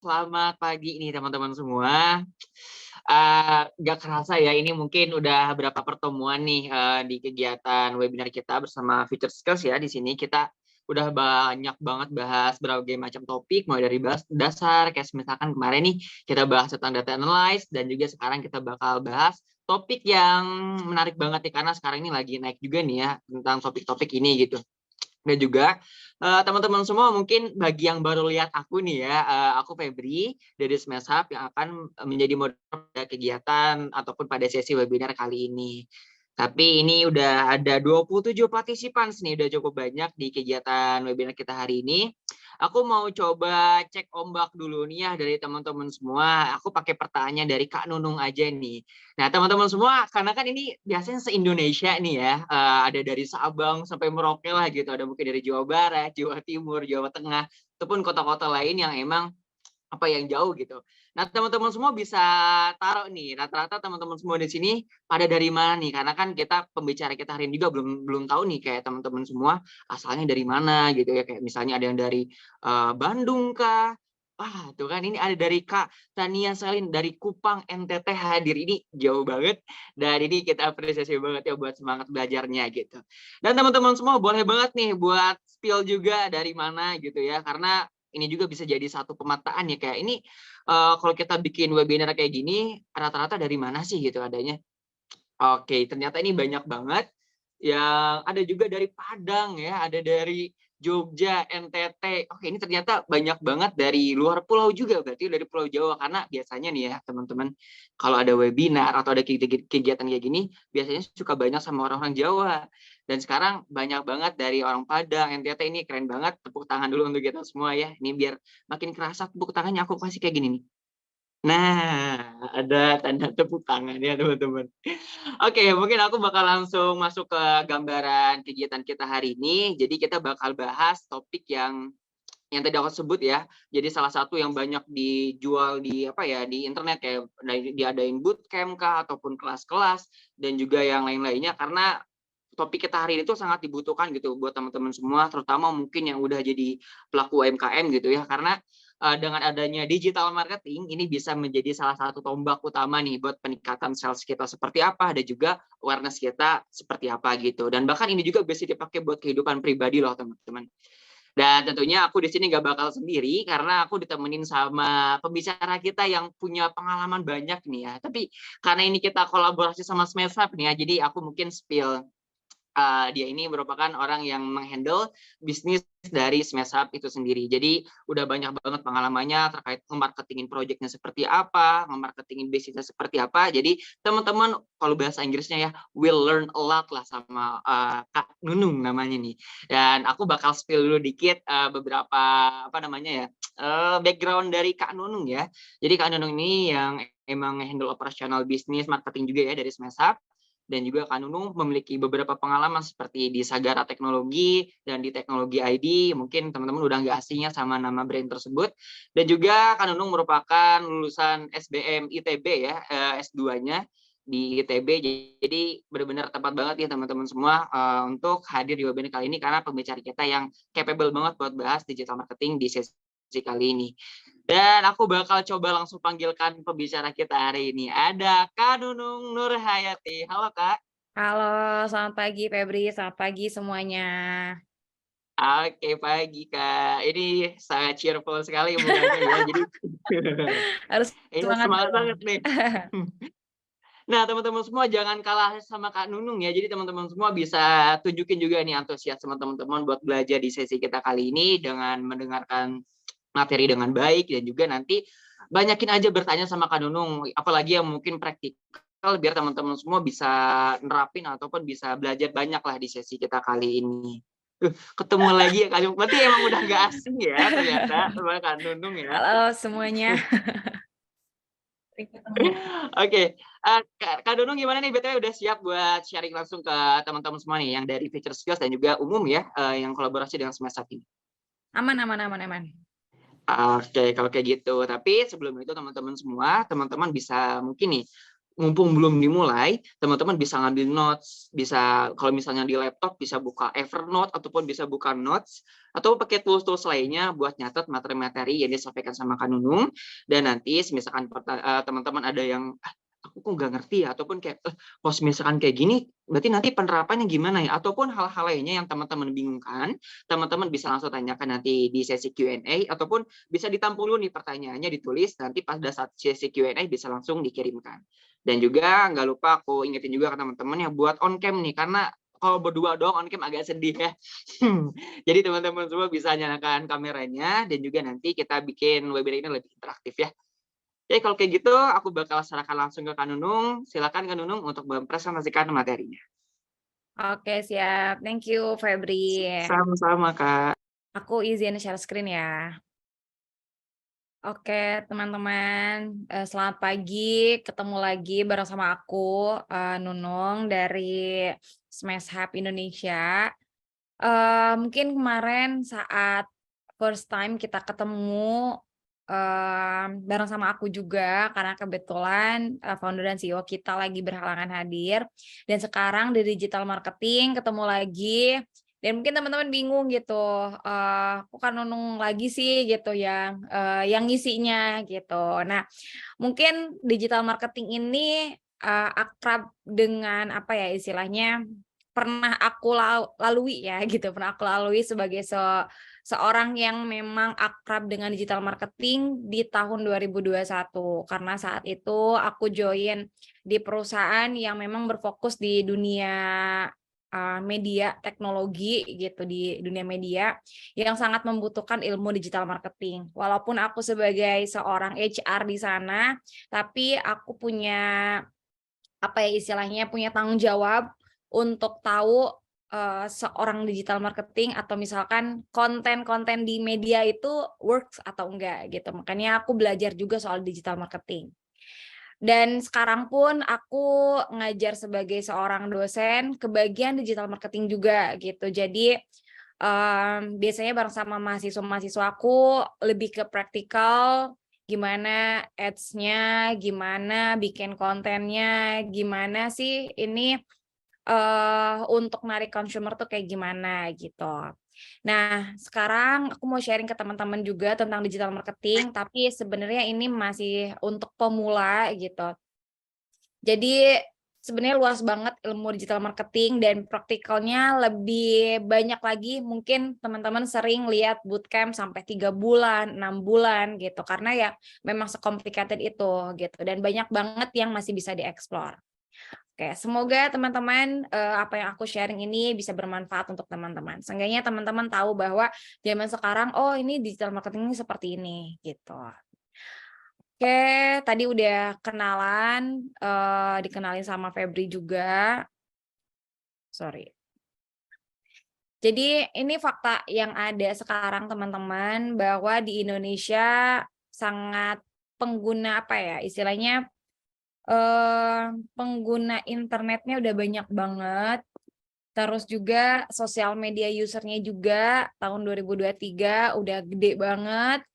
Selamat pagi nih teman-teman semua. Nggak kerasa ya ini mungkin udah berapa pertemuan nih, di kegiatan webinar kita bersama Future Skills ya. Di sini kita udah banyak banget bahas berbagai macam topik, mulai dari bahas dasar, kayak misalkan kemarin nih kita bahas tentang data analyze, dan juga sekarang kita bakal bahas topik yang menarik banget nih, karena sekarang ini lagi naik juga nih ya, tentang topik-topik ini gitu. Dan juga, teman-teman semua mungkin bagi yang baru lihat aku nih ya, aku Febri dari Smashap yang akan menjadi moderator pada kegiatan ataupun pada sesi webinar kali ini. Tapi ini udah ada 27 participants nih, udah cukup banyak di kegiatan webinar kita hari ini. Aku mau coba cek ombak dulu nih ya dari teman-teman semua. Aku pakai pertanyaan dari Kak Nunung aja nih. Nah, teman-teman semua, karena kan ini biasanya se-Indonesia nih ya, ada dari Sabang sampai Merauke lah gitu, ada mungkin dari Jawa Barat, Jawa Timur, Jawa Tengah, ataupun kota-kota lain yang emang yang jauh gitu. Nah, teman-teman semua bisa taruh nih, rata-rata teman-teman semua di sini pada dari mana nih? Karena kan kita pembicara kita hari ini juga belum belum tahu nih kayak teman-teman semua asalnya dari mana gitu ya. Kayak misalnya ada yang dari Bandung kah? Wah, tuh kan ini ada dari Kak Tania Selin dari Kupang NTT hadir. Ini jauh banget dan ini kita apresiasi banget ya buat semangat belajarnya gitu. Dan teman-teman semua boleh banget nih buat spill juga dari mana gitu ya. Karena ini juga bisa jadi satu pemetaan ya, kayak ini, kalau kita bikin webinar kayak gini, rata-rata dari mana sih gitu adanya? Oke, ternyata ini banyak banget, yang ada juga dari Padang ya, ada dari Jogja, NTT. Oke, ini ternyata banyak banget dari luar pulau juga, berarti dari Pulau Jawa. Karena biasanya nih ya teman-teman, kalau ada webinar atau ada kegiatan kayak gini, biasanya suka banyak sama orang-orang Jawa. Dan sekarang banyak banget dari orang Padang, NTT, ini keren banget. Tepuk tangan dulu untuk kita semua ya. Ini biar makin kerasa tepuk tangannya aku kasih kayak gini nih. Nah, ada tanda tepuk tangan ya teman-teman. Oke, mungkin aku bakal langsung masuk ke gambaran kegiatan kita hari ini. Jadi kita bakal bahas topik yang tadi aku sebut ya. Jadi salah satu yang banyak dijual di di internet, kayak diadain bootcamp kah ataupun kelas-kelas dan juga yang lain-lainnya, karena topik kita hari ini tuh sangat dibutuhkan gitu buat teman-teman semua, terutama mungkin yang udah jadi pelaku UMKM gitu ya. Karena dengan adanya digital marketing ini bisa menjadi salah satu tombak utama nih buat peningkatan sales kita seperti apa, dan juga awareness kita seperti apa gitu. Dan bahkan ini juga bisa dipakai buat kehidupan pribadi loh teman-teman. Dan tentunya aku di sini nggak bakal sendiri, karena aku ditemenin sama pembicara kita yang punya pengalaman banyak nih ya. Tapi karena ini kita kolaborasi sama Smashap nih ya, jadi aku mungkin spill. Dia ini merupakan orang yang menghandle bisnis dari Smashap itu sendiri. Jadi udah banyak banget pengalamannya terkait nge-marketingin project seperti apa, nge-marketingin bisnisnya seperti apa. Jadi teman-teman kalau bahasa Inggrisnya ya, will learn a lot lah sama Kak Nunung namanya nih. Dan aku bakal spill dulu dikit beberapa background dari Kak Nunung ya. Jadi Kak Nunung ini yang emang handle operasional bisnis marketing juga ya dari Smashap. Dan juga Kak Nunung memiliki beberapa pengalaman seperti di Sagara Teknologi dan di Teknologi ID. Mungkin teman-teman udah nggak asingnya sama nama brand tersebut. Dan juga Kak Nunung merupakan lulusan SBM ITB ya, S2-nya di ITB. Jadi benar-benar tepat banget ya teman-teman semua untuk hadir di webinar kali ini, karena pembicara kita yang capable banget buat bahas digital marketing di sesi kali ini. Dan aku bakal coba langsung panggilkan pembicara kita hari ini. Ada Kak Nunung Nurhayati. Halo Kak. Halo, selamat pagi Febri, selamat pagi semuanya. Oke, pagi Kak. Ini sangat cheerful sekali mukanya ya. Jadi Harus ini semangat semangat dong. banget nih. Nah, teman-teman semua jangan kalah sama Kak Nunung ya. Jadi teman-teman semua bisa tunjukin juga nih antusias teman-teman buat belajar di sesi kita kali ini dengan mendengarkan materi dengan baik, dan juga nanti banyakin aja bertanya sama Kak Nunung, apalagi yang mungkin praktikal, biar teman-teman semua bisa nerapin ataupun bisa belajar banyak lah di sesi kita kali ini. Ketemu lagi ya Kak Nunung, berarti emang udah nggak asing ya ternyata sama Kak Nunung ya. Halo semuanya, sering ketemu. Oke, Kak Nunung gimana nih BTW, udah siap buat sharing langsung ke teman-teman semua nih yang dari Future Skills dan juga umum ya, yang kolaborasi dengan Smashap ini? Aman aman aman aman. Oke, kalau kayak gitu. Tapi sebelum itu teman-teman semua, teman-teman bisa mungkin nih mumpung belum dimulai, teman-teman bisa ngambil notes, bisa kalau misalnya di laptop bisa buka Evernote ataupun bisa buka Notes, atau pakai tools-tools lainnya buat nyatet materi-materi yang disampaikan sama Kak Nunung. Dan nanti misalkan teman-teman ada yang, aku kok nggak ngerti ya, ataupun kayak, kalau misalkan kayak gini, berarti nanti penerapannya gimana ya? Ataupun hal-hal lainnya yang teman-teman bingungkan, teman-teman bisa langsung tanyakan nanti di sesi Q&A, ataupun bisa ditampung dulu nih pertanyaannya, ditulis, nanti pada saat sesi Q&A bisa langsung dikirimkan. Dan juga nggak lupa aku ingetin juga ke teman-teman ya buat on cam nih, karena kalau berdua doang on cam agak sedih ya. Jadi teman-teman semua bisa nyalakan kameranya dan juga nanti kita bikin webinar ini lebih interaktif ya. Oke, kalau kayak gitu aku bakal serahkan langsung ke Kak Nunung. Silakan Kak Nunung untuk mempresentasikan materinya. Oke, siap. Thank you, Febri. Sama-sama, Kak. Aku izin share screen ya. Oke, teman-teman, selamat pagi. Ketemu lagi bareng sama aku, Nunung dari Smash Hub Indonesia. Mungkin kemarin saat first time kita ketemu, bareng sama aku juga karena kebetulan, founder dan CEO kita lagi berhalangan hadir, dan sekarang di digital marketing ketemu lagi, dan mungkin teman-teman bingung gitu, kok Kak Nunung lagi sih gitu yang ngisinya gitu. Nah, mungkin digital marketing ini, akrab dengan apa ya istilahnya, pernah aku lalui ya gitu, pernah aku lalui sebagai seorang yang memang akrab dengan digital marketing di tahun 2021. Karena saat itu aku join di perusahaan yang memang berfokus di dunia, media teknologi gitu, di dunia media yang sangat membutuhkan ilmu digital marketing. Walaupun aku sebagai seorang HR di sana, tapi aku punya apa ya istilahnya, punya tanggung jawab untuk tahu, seorang digital marketing atau misalkan konten-konten di media itu works atau enggak gitu. Makanya aku belajar juga soal digital marketing. Dan sekarang pun aku ngajar sebagai seorang dosen ke bagian digital marketing juga gitu. Jadi, biasanya bareng sama mahasiswa-mahasiswaku lebih ke praktikal, gimana ads-nya, gimana bikin kontennya, gimana sih ini, untuk narik consumer tuh kayak gimana gitu. Nah, sekarang aku mau sharing ke teman-teman juga tentang digital marketing, tapi sebenarnya ini masih untuk pemula gitu. Jadi sebenarnya luas banget ilmu digital marketing dan praktikalnya lebih banyak lagi, mungkin teman-teman sering lihat bootcamp sampai 3 bulan, 6 bulan gitu, karena ya memang se-complicated itu gitu dan banyak banget yang masih bisa dieksplor. Oke, semoga teman-teman, apa yang aku sharing ini bisa bermanfaat untuk teman-teman. Seenggaknya teman-teman tahu bahwa zaman sekarang, oh ini digital marketing ini seperti ini, gitu. Oke, tadi udah kenalan, dikenalin sama Febri juga. Sorry. Jadi ini fakta yang ada sekarang teman-teman, bahwa di Indonesia sangat pengguna apa ya, istilahnya pengguna internetnya udah banyak banget, terus juga sosial media user-nya juga tahun 2023 udah gede banget.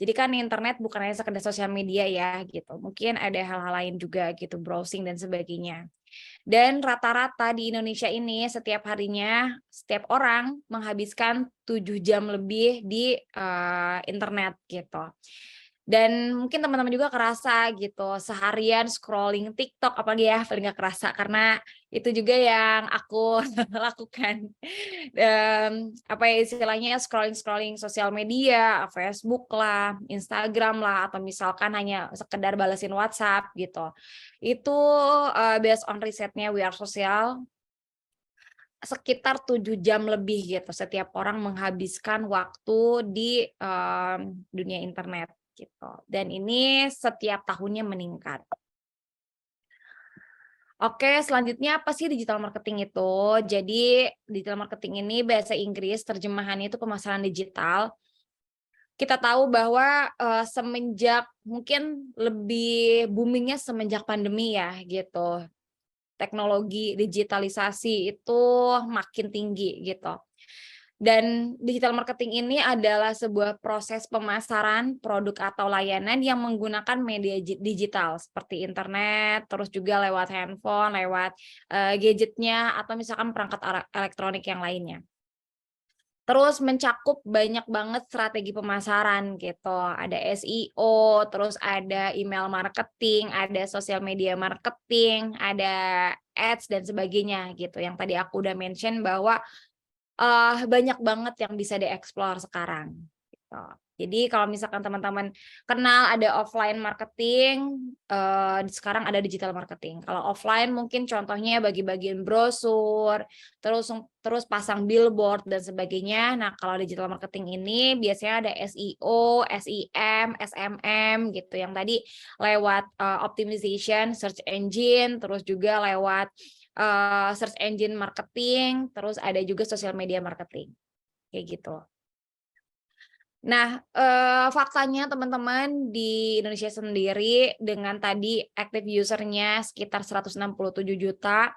Jadi kan internet bukan hanya sekedar sosial media ya gitu, mungkin ada hal-hal lain juga gitu, browsing dan sebagainya. Dan rata-rata di Indonesia ini setiap harinya, setiap orang menghabiskan 7 jam lebih di, internet gitu. Dan mungkin teman-teman juga kerasa gitu, seharian scrolling TikTok apalagi ya, paling nggak kerasa karena itu juga yang aku lakukan. Apa ya istilahnya, scrolling-scrolling sosial media, Facebook lah, Instagram lah, atau misalkan hanya sekedar balesin WhatsApp gitu. Itu, based on risetnya We Are Social, sekitar 7 jam lebih gitu setiap orang menghabiskan waktu di, dunia internet gitu, dan ini setiap tahunnya meningkat. Oke, selanjutnya apa sih digital marketing itu? Jadi digital marketing ini bahasa Inggris terjemahannya itu pemasaran digital. Kita tahu bahwa, semenjak mungkin lebih booming-nya semenjak pandemi ya gitu. Teknologi digitalisasi itu makin tinggi gitu. Dan digital marketing ini adalah sebuah proses pemasaran produk atau layanan yang menggunakan media digital seperti internet, terus juga lewat handphone, lewat gadgetnya, atau misalkan perangkat elektronik yang lainnya. Terus mencakup banyak banget strategi pemasaran gitu. Ada SEO, terus ada email marketing, ada sosial media marketing, ada ads dan sebagainya gitu. Yang tadi aku udah mention bahwa banyak banget yang bisa dieksplor sekarang, gitu. Jadi kalau misalkan teman-teman kenal ada offline marketing, sekarang ada digital marketing. Kalau offline mungkin contohnya bagi-bagian brosur, terus pasang billboard dan sebagainya. Nah, kalau digital marketing ini biasanya ada SEO, SEM, SMM gitu, yang tadi lewat, optimization, search engine, terus juga lewat search engine marketing, terus ada juga sosial media marketing, kayak gitu. Nah, faktanya teman-teman di Indonesia sendiri dengan tadi active user-nya sekitar 167 juta,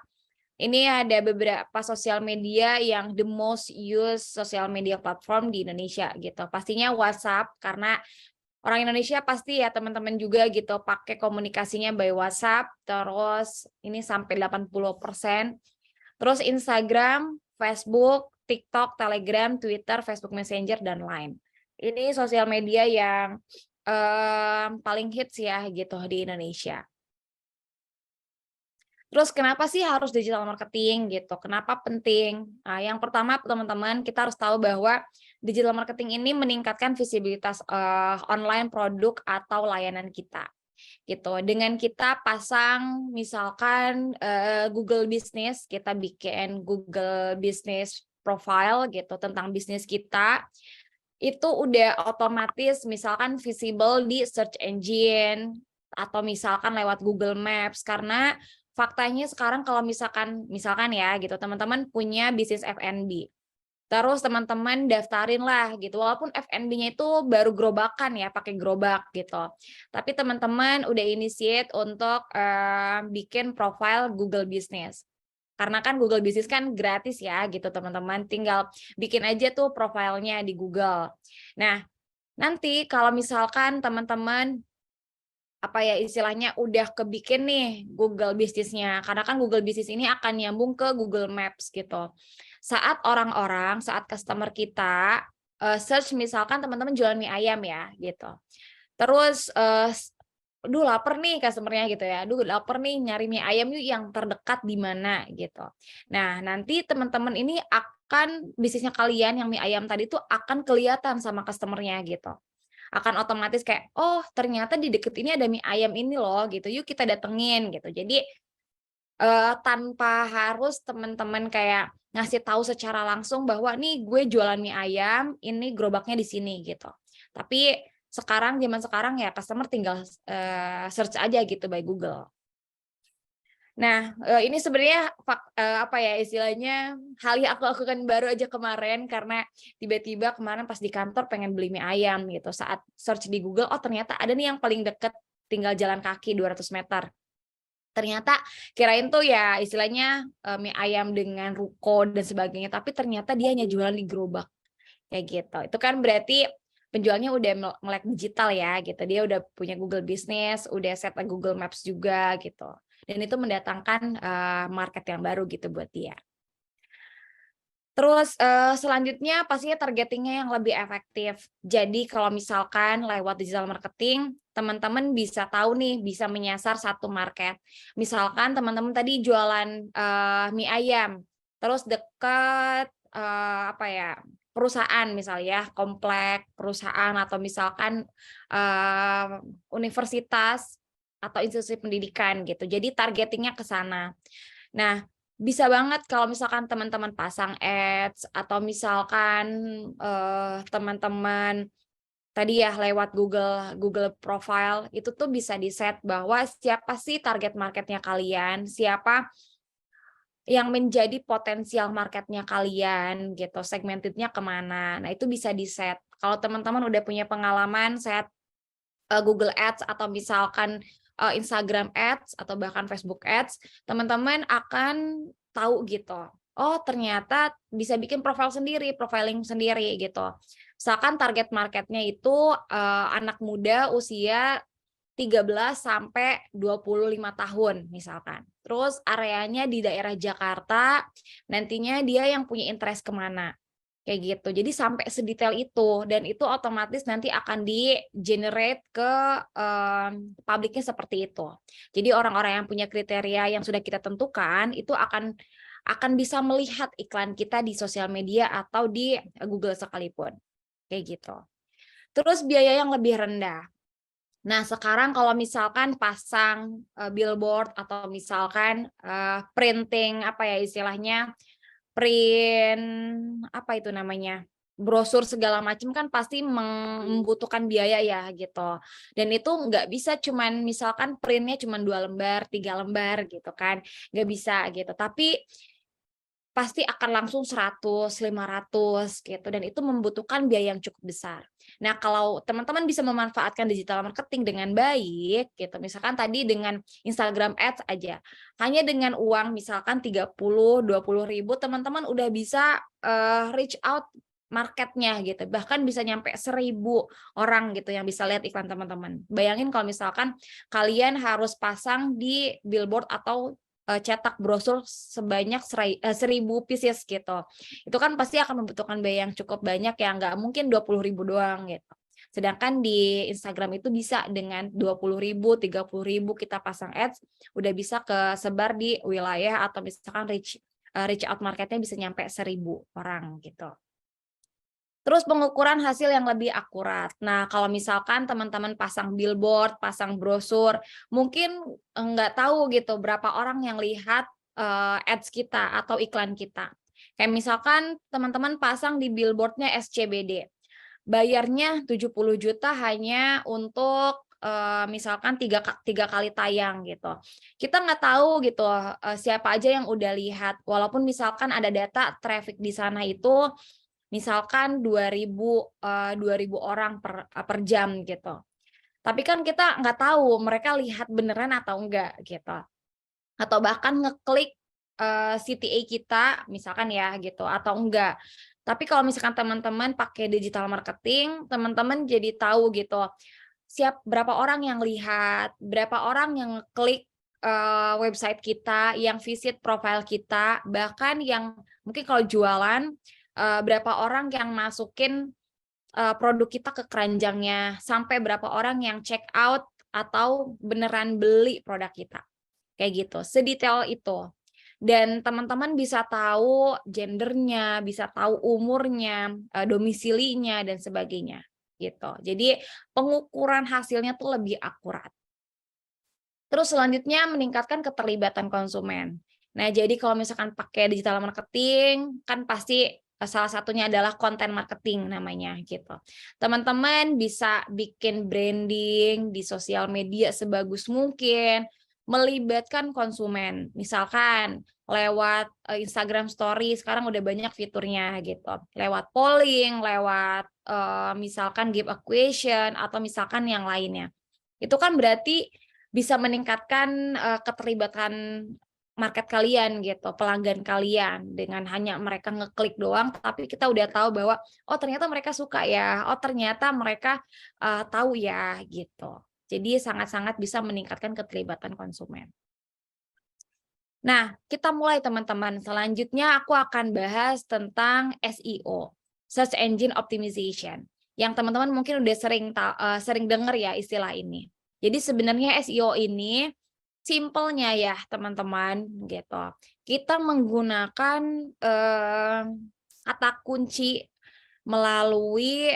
ini ada beberapa sosial media yang the most used social media platform di Indonesia gitu. Pastinya WhatsApp, karena orang Indonesia pasti ya teman-teman juga gitu pakai komunikasinya by WhatsApp, terus ini sampai 80%. Terus Instagram, Facebook, TikTok, Telegram, Twitter, Facebook Messenger, dan Line. Ini sosial media yang paling hits ya gitu di Indonesia. Terus kenapa sih harus digital marketing gitu? Kenapa penting? Nah, yang pertama teman-teman kita harus tahu bahwa digital marketing ini meningkatkan visibilitas online produk atau layanan kita gitu. Dengan kita pasang misalkan Google Business, kita bikin Google Business profile gitu tentang bisnis kita, itu udah otomatis misalkan visible di search engine atau misalkan lewat Google Maps, karena faktanya sekarang kalau misalkan ya gitu teman-teman punya bisnis F&B. Terus teman-teman daftarin lah gitu, walaupun F&B-nya itu baru gerobakan ya, pakai gerobak gitu. Tapi teman-teman udah initiate untuk bikin profile Google Business. Karena kan Google Business kan gratis ya gitu teman-teman, tinggal bikin aja tuh profilnya di Google. Nah, nanti kalau misalkan teman-teman apa ya istilahnya udah kebikin nih Google Business-nya, karena kan Google Business ini akan nyambung ke Google Maps gitu. Saat customer kita search misalkan teman-teman jualan mie ayam ya gitu. Terus aduh lapar nih customer-nya gitu ya. Aduh lapar nih nyari mie ayam yuk yang terdekat di mana gitu. Nah, nanti teman-teman ini akan bisnisnya kalian yang mie ayam tadi tuh akan kelihatan sama customer-nya gitu. Akan otomatis kayak, "Oh, ternyata di deket ini ada mie ayam ini loh," gitu, "yuk kita datengin," gitu. Jadi tanpa harus teman-teman kayak ngasih tahu secara langsung bahwa, "Nih gue jualan mie ayam, ini gerobaknya di sini," gitu. Tapi zaman sekarang ya customer tinggal, search aja gitu by Google. Nah, ini sebenarnya apa ya istilahnya, hal yang aku lakukan baru aja kemarin karena tiba-tiba kemarin pas di kantor pengen beli mie ayam gitu, saat search di Google, oh ternyata ada nih yang paling deket, tinggal jalan kaki 200 meter. Ternyata kirain tuh ya istilahnya, mie ayam dengan ruko dan sebagainya, tapi ternyata dia hanya jualan di gerobak, kayak gitu. Itu kan berarti penjualnya udah melek digital ya gitu, dia udah punya Google Business, udah set Google Maps juga gitu. Dan itu mendatangkan, market yang baru gitu buat dia. Terus, selanjutnya pastinya targeting-nya yang lebih efektif. Jadi kalau misalkan lewat digital marketing, teman-teman bisa tahu nih, bisa menyasar satu market. Misalkan teman-teman tadi jualan, mie ayam, terus dekat, apa ya, perusahaan misalnya ya, komplek perusahaan atau misalkan, universitas atau institusi pendidikan gitu. Jadi targeting-nya ke sana. Nah, bisa banget kalau misalkan teman-teman pasang ads atau misalkan, teman-teman tadi ya lewat Google Profile, itu tuh bisa di-set bahwa siapa sih target market-nya kalian, siapa yang menjadi potensial market-nya kalian gitu, segmented-nya kemana. Nah, itu bisa di-set. Kalau teman-teman udah punya pengalaman set Google Ads atau misalkan, Instagram Ads atau bahkan Facebook Ads, teman-teman akan tahu gitu, oh ternyata bisa bikin profil sendiri, profiling sendiri gitu. Misalkan target marketnya itu anak muda usia 13 sampai 25 tahun misalkan. Terus areanya di daerah Jakarta, nantinya dia yang punya interest kemana. Kayak gitu. Jadi sampai sedetail itu dan itu otomatis nanti akan di-generate ke publiknya seperti itu. Jadi orang-orang yang punya kriteria yang sudah kita tentukan itu akan bisa melihat iklan kita di sosial media atau di Google sekalipun. Kayak gitu. Terus biaya yang lebih rendah. Nah, sekarang kalau misalkan pasang billboard atau misalkan printing apa ya istilahnya, print apa itu namanya, brosur segala macam kan pasti membutuhkan biaya ya gitu. Dan itu nggak bisa cuman misalkan printnya cuman 2 lembar, 3 lembar gitu kan, nggak bisa gitu. Tapi pasti akan langsung 100, 500 gitu dan itu membutuhkan biaya yang cukup besar. Nah, kalau teman-teman bisa memanfaatkan digital marketing dengan baik gitu, misalkan tadi dengan Instagram Ads aja, hanya dengan uang misalkan 30.000, 20.000 teman-teman udah bisa reach out marketnya gitu, bahkan bisa nyampe 1.000 orang gitu yang bisa lihat iklan teman-teman. Bayangin kalau misalkan kalian harus pasang di billboard atau cetak brosur sebanyak 1.000 pieces gitu. Itu kan pasti akan membutuhkan biaya yang cukup banyak ya, nggak mungkin 20.000 doang gitu. Sedangkan di Instagram itu bisa dengan 20.000, 30.000 kita pasang ads, udah bisa kesebar di wilayah atau misalkan reach out marketnya bisa nyampe 1.000 orang gitu. Terus pengukuran hasil yang lebih akurat. Nah, kalau misalkan teman-teman pasang billboard, pasang brosur, mungkin nggak tahu gitu berapa orang yang lihat ads kita atau iklan kita. Kayak misalkan teman-teman pasang di billboardnya SCBD, bayarnya 70 juta hanya untuk misalkan tiga kali tayang gitu. Kita nggak tahu gitu siapa aja yang udah lihat, walaupun misalkan ada data traffic di sana itu misalkan 2.000 orang per jam gitu. Tapi kan kita nggak tahu mereka lihat beneran atau enggak gitu. Atau bahkan ngeklik CTA kita misalkan ya gitu atau enggak. Tapi kalau misalkan teman-teman pakai digital marketing, teman-teman jadi tahu gitu berapa orang yang lihat, berapa orang yang ngeklik website kita, yang visit profile kita, bahkan yang mungkin kalau jualan berapa orang yang masukin produk kita ke keranjangnya, sampai berapa orang yang check out atau beneran beli produk kita. Kayak gitu, sedetail itu. Dan teman-teman bisa tahu gendernya, bisa tahu umurnya, domisilinya dan sebagainya gitu. Jadi pengukuran hasilnya tuh lebih akurat. Terus selanjutnya meningkatkan keterlibatan konsumen. Nah, jadi kalau misalkan pakai digital marketing, kan pasti salah satunya adalah konten marketing namanya gitu. Teman-teman bisa bikin branding di sosial media sebagus mungkin, melibatkan konsumen. Misalkan lewat Instagram Story, sekarang udah banyak fiturnya gitu. Lewat polling, lewat misalkan give a question, atau misalkan yang lainnya. Itu kan berarti bisa meningkatkan keterlibatan market kalian gitu, pelanggan kalian dengan hanya mereka ngeklik doang, tapi kita udah tahu bahwa oh ternyata mereka suka ya, oh ternyata mereka tahu ya gitu. Jadi sangat-sangat bisa meningkatkan keterlibatan konsumen. Nah, kita mulai teman-teman. Selanjutnya aku akan bahas tentang SEO, Search Engine Optimization, yang teman-teman mungkin udah sering dengar ya istilah ini. Jadi sebenarnya SEO ini simpelnya ya teman-teman gitu. Kita menggunakan kata kunci melalui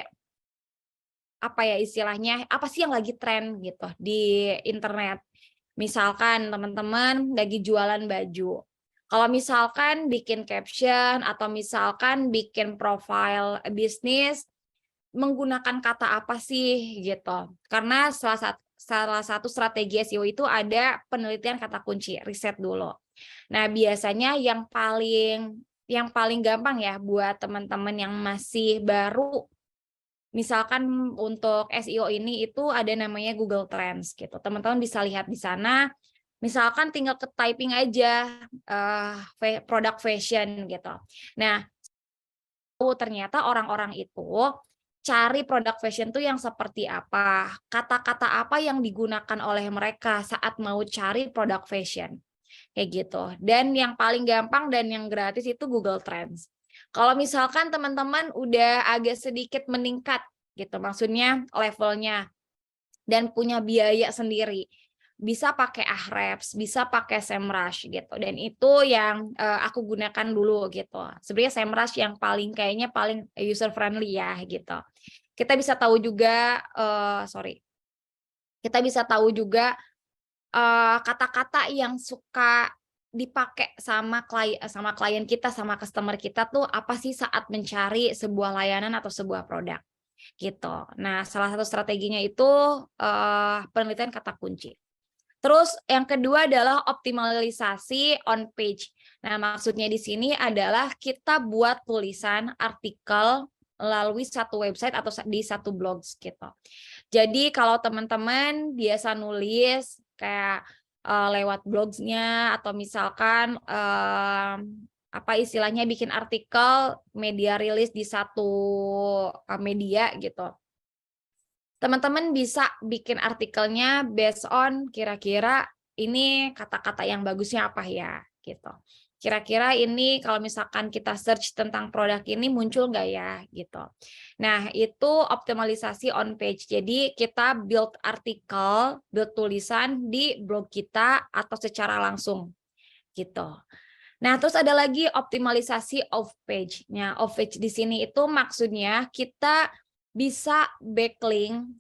apa ya istilahnya, apa sih yang lagi tren gitu di internet. Misalkan teman-teman lagi jualan baju. Kalau misalkan bikin caption atau misalkan bikin profile bisnis, menggunakan kata apa sih gitu. Karena salah satu strategi SEO itu ada penelitian kata kunci, riset dulu. Nah, biasanya yang paling gampang ya buat teman-teman yang masih baru, misalkan untuk SEO ini itu ada namanya Google Trends gitu. Teman-teman bisa lihat di sana Misalkan tinggal ke typing aja produk fashion gitu. Nah, ternyata orang-orang itu cari produk fashion tuh yang seperti apa, kata-kata apa yang digunakan oleh mereka saat mau cari produk fashion, kayak gitu. Dan yang paling gampang dan yang gratis itu Google Trends. Kalau misalkan teman-teman udah agak sedikit meningkat gitu, maksudnya levelnya dan punya biaya sendiri, bisa pakai Ahrefs, bisa pakai Semrush gitu. Dan itu yang aku gunakan dulu gitu. Sebenarnya Semrush yang kayaknya paling user friendly ya gitu. Kita bisa tahu juga kita bisa tahu juga kata-kata yang suka dipakai sama klien kita, sama customer kita tuh apa sih saat mencari sebuah layanan atau sebuah produk gitu. Nah, salah satu strateginya itu penelitian kata kunci. Terus yang kedua adalah optimalisasi on page. Nah, maksudnya di sini adalah kita buat tulisan artikel melalui satu website atau di satu blog gitu. Jadi kalau teman-teman biasa nulis kayak lewat blogsnya atau misalkan apa istilahnya bikin artikel media rilis di satu media gitu. Teman-teman bisa bikin artikelnya based on kira-kira ini kata-kata yang bagusnya apa ya gitu. Kira-kira ini kalau misalkan kita search tentang produk ini muncul nggak ya gitu. Nah itu optimalisasi on page. Jadi kita build artikel, build tulisan di blog kita atau secara langsung gitu. Nah terus ada lagi optimalisasi off page. Nah off page di sini itu maksudnya kita bisa backlink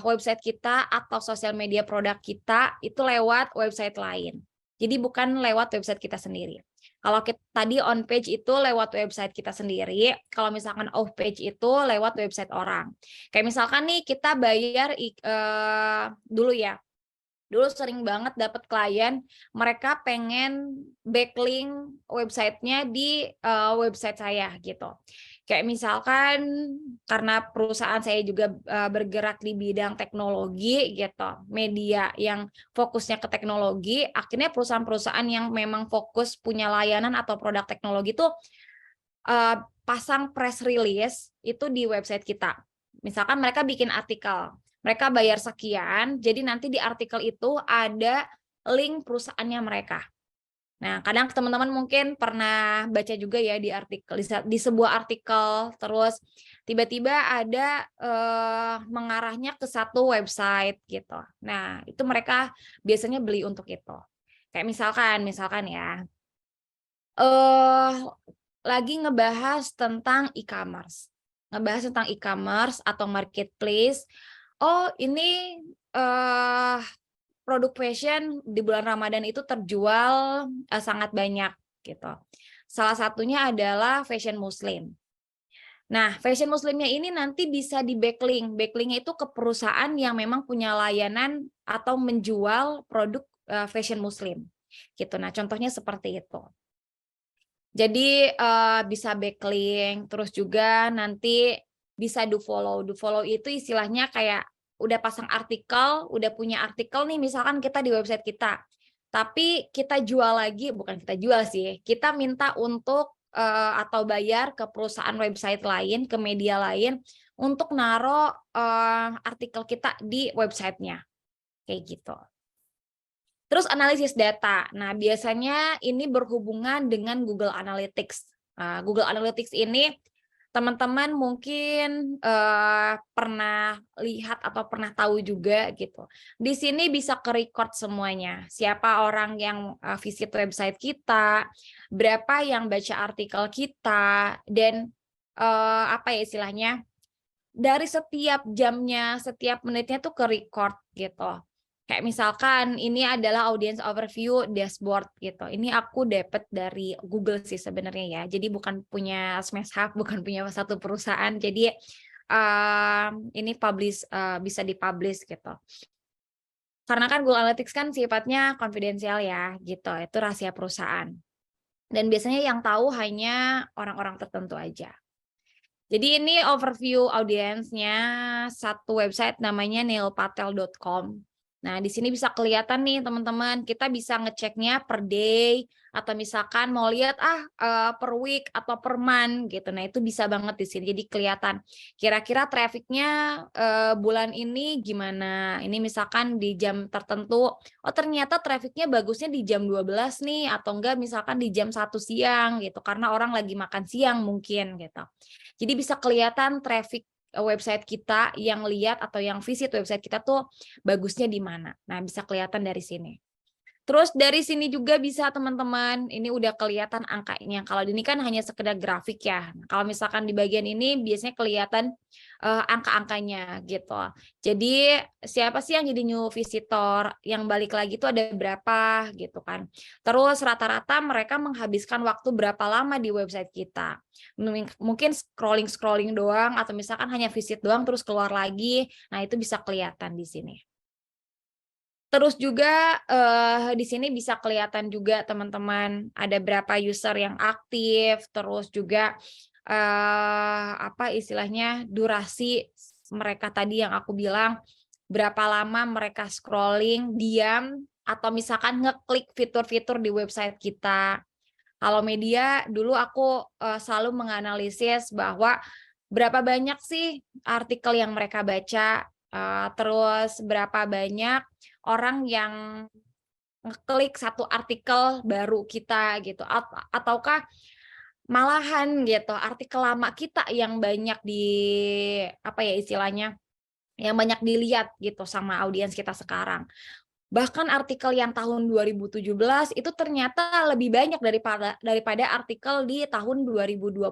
website kita atau sosial media produk kita itu lewat website lain. Jadi bukan lewat website kita sendiri. Kalau tadi on page itu lewat website kita sendiri, kalau misalkan off page itu lewat website orang. Kayak misalkan nih kita bayar dulu ya. Dulu sering banget dapat klien, mereka pengen backlink websitenya di website saya gitu. Kayak misalkan karena perusahaan saya juga bergerak di bidang teknologi gitu, media yang fokusnya ke teknologi, akhirnya perusahaan-perusahaan yang memang fokus punya layanan atau produk teknologi itu pasang press release itu di website kita. Misalkan mereka bikin artikel, mereka bayar sekian, jadi nanti di artikel itu ada link perusahaannya mereka. Nah, kadang teman-teman mungkin pernah baca juga ya di artikel, di sebuah artikel, terus tiba-tiba ada mengarahnya ke satu website gitu. Nah, itu mereka biasanya beli untuk itu. Kayak misalkan ya, lagi ngebahas tentang e-commerce. Ngebahas tentang e-commerce atau marketplace. Oh, ini produk fashion di bulan Ramadan itu terjual sangat banyak gitu. Salah satunya adalah fashion muslim. Nah, fashion muslimnya ini nanti bisa di backlink. Backlink-nya itu ke perusahaan yang memang punya layanan atau menjual produk fashion muslim. Gitu. Nah, contohnya seperti itu. Jadi bisa backlink, terus juga nanti bisa do follow. Do follow itu istilahnya kayak udah pasang artikel, udah punya artikel nih misalkan kita di website kita. Tapi kita jual lagi, bukan kita jual sih, kita minta untuk atau bayar ke perusahaan website lain, ke media lain untuk naruh artikel kita di websitenya. Kayak gitu. Terus analisis data. Nah, biasanya ini berhubungan dengan Google Analytics. Google Analytics ini teman-teman mungkin pernah lihat atau pernah tahu juga gitu. Di sini bisa ke-record semuanya. Siapa orang yang visit website kita, berapa yang baca artikel kita, dan apa ya istilahnya, dari setiap jamnya, setiap menitnya tuh ke-record gitu. Kayak misalkan ini adalah audience overview dashboard gitu. Ini aku dapat dari Google sih sebenarnya ya. Jadi bukan punya Smash Hub, bukan punya satu perusahaan. Jadi ini bisa dipublish gitu. Karena kan Google Analytics kan sifatnya konfidensial ya gitu. Itu rahasia perusahaan. Dan biasanya yang tahu hanya orang-orang tertentu aja. Jadi ini overview audiensnya satu website namanya neilpatel.com. Nah, di sini bisa kelihatan nih teman-teman, kita bisa ngeceknya per day atau misalkan mau lihat per week atau per month gitu. Nah, itu bisa banget di sini. Jadi kelihatan kira-kira trafficnya bulan ini gimana. Ini misalkan di jam tertentu, oh ternyata trafficnya bagusnya di jam 12 nih atau enggak misalkan di jam 1 siang gitu karena orang lagi makan siang mungkin gitu. Jadi bisa kelihatan traffic website kita yang lihat atau yang visit website kita tuh bagusnya di mana. Nah, bisa kelihatan dari sini. Terus dari sini juga bisa teman-teman, ini udah kelihatan angkanya. Kalau ini kan hanya sekedar grafik ya. Nah, kalau misalkan di bagian ini biasanya kelihatan angka-angkanya gitu. Jadi siapa sih yang jadi new visitor, yang balik lagi itu ada berapa gitu kan. Terus rata-rata mereka menghabiskan waktu berapa lama di website kita. Mungkin scrolling-scrolling doang atau misalkan hanya visit doang terus keluar lagi. Nah, itu bisa kelihatan di sini. Terus juga, di sini bisa kelihatan juga teman-teman, ada berapa user yang aktif, terus juga, apa istilahnya, durasi mereka tadi yang aku bilang, berapa lama mereka scrolling, diam, atau misalkan ngeklik fitur-fitur di website kita. Kalau media, dulu aku, selalu menganalisis bahwa berapa banyak sih artikel yang mereka baca, terus berapa banyak orang yang ngeklik satu artikel baru kita gitu, ataukah malahan gitu artikel lama kita yang banyak apa ya istilahnya, yang banyak dilihat gitu sama audiens kita sekarang. Bahkan artikel yang tahun 2017 itu ternyata lebih banyak daripada artikel di tahun 2022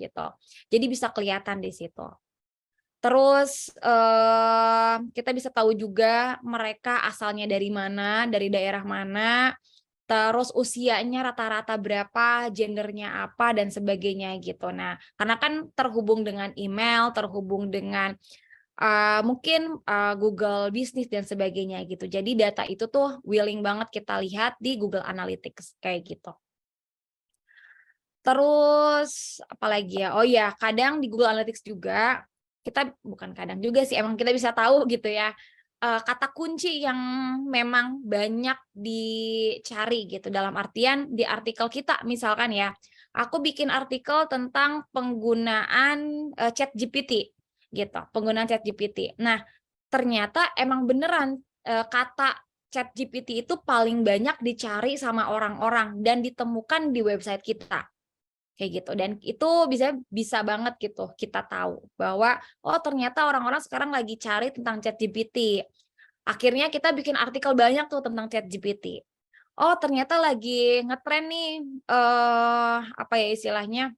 gitu. Jadi bisa kelihatan di situ. Terus, kita bisa tahu juga mereka asalnya dari mana, dari daerah mana, terus usianya rata-rata berapa, gendernya apa, dan sebagainya gitu. Nah, karena kan terhubung dengan email, terhubung dengan, mungkin, Google Bisnis dan sebagainya gitu. Jadi data itu tuh willing banget kita lihat di Google Analytics, kayak gitu. Terus apalagi ya, oh ya kadang di Google Analytics juga, kita bukan kadang juga sih, emang kita bisa tahu gitu ya, kata kunci yang memang banyak dicari gitu, dalam artian di artikel kita misalkan ya, aku bikin artikel tentang penggunaan, ChatGPT gitu, penggunaan ChatGPT. Nah, ternyata emang beneran, kata ChatGPT itu paling banyak dicari sama orang-orang dan ditemukan di website kita. Kayak gitu, dan itu bisa banget gitu kita tahu bahwa, oh ternyata orang-orang sekarang lagi cari tentang ChatGPT. Akhirnya kita bikin artikel banyak tuh tentang ChatGPT. Oh ternyata lagi ngetren nih, apa ya istilahnya,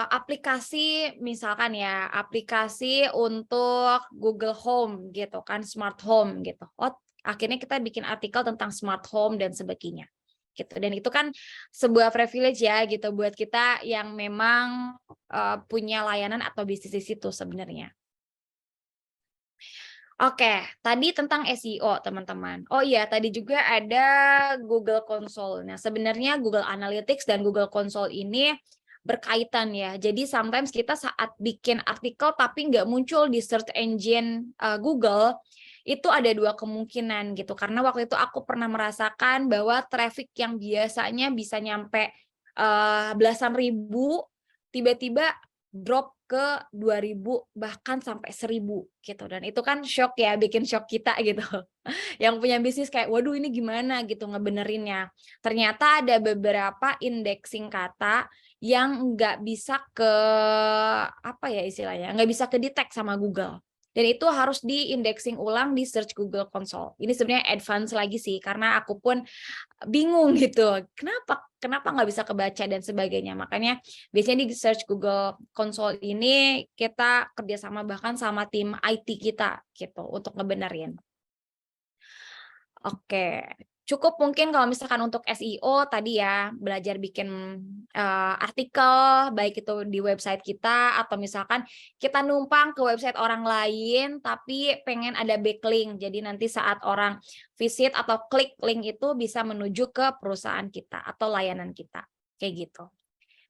aplikasi misalkan ya, aplikasi untuk Google Home gitu kan, smart home gitu. Oh akhirnya kita bikin artikel tentang smart home dan sebagainya. Gitu, dan itu kan sebuah privilege ya gitu buat kita yang memang, punya layanan atau bisnis di situ sebenarnya. Oke, tadi tentang SEO teman-teman. Oh iya, tadi juga ada Google Console. Nah, sebenarnya Google Analytics dan Google Console ini berkaitan ya. Jadi sometimes kita saat bikin artikel tapi nggak muncul di search engine Google, itu ada dua kemungkinan gitu. Karena waktu itu aku pernah merasakan bahwa traffic yang biasanya bisa nyampe belasan ribu, tiba-tiba drop ke 2.000 bahkan sampai 1.000 gitu, dan itu kan shock ya, bikin shock kita gitu. Yang punya bisnis kayak, "Waduh ini gimana?" gitu ngebenerinnya. Ternyata ada beberapa indexing kata yang nggak bisa apa ya istilahnya, nggak bisa kedetek sama Google. Dan itu harus di-indexing ulang di search Google Console. Ini sebenarnya advance lagi sih, karena aku pun bingung gitu, kenapa kenapa nggak bisa kebaca dan sebagainya. Makanya biasanya di search Google Console ini kita kerjasama bahkan sama tim IT kita gitu untuk ngebenerin. Oke, cukup mungkin kalau misalkan untuk SEO tadi ya, belajar bikin, artikel, baik itu di website kita atau misalkan kita numpang ke website orang lain, tapi pengen ada backlink. Jadi nanti saat orang visit atau klik link itu bisa menuju ke perusahaan kita atau layanan kita, kayak gitu.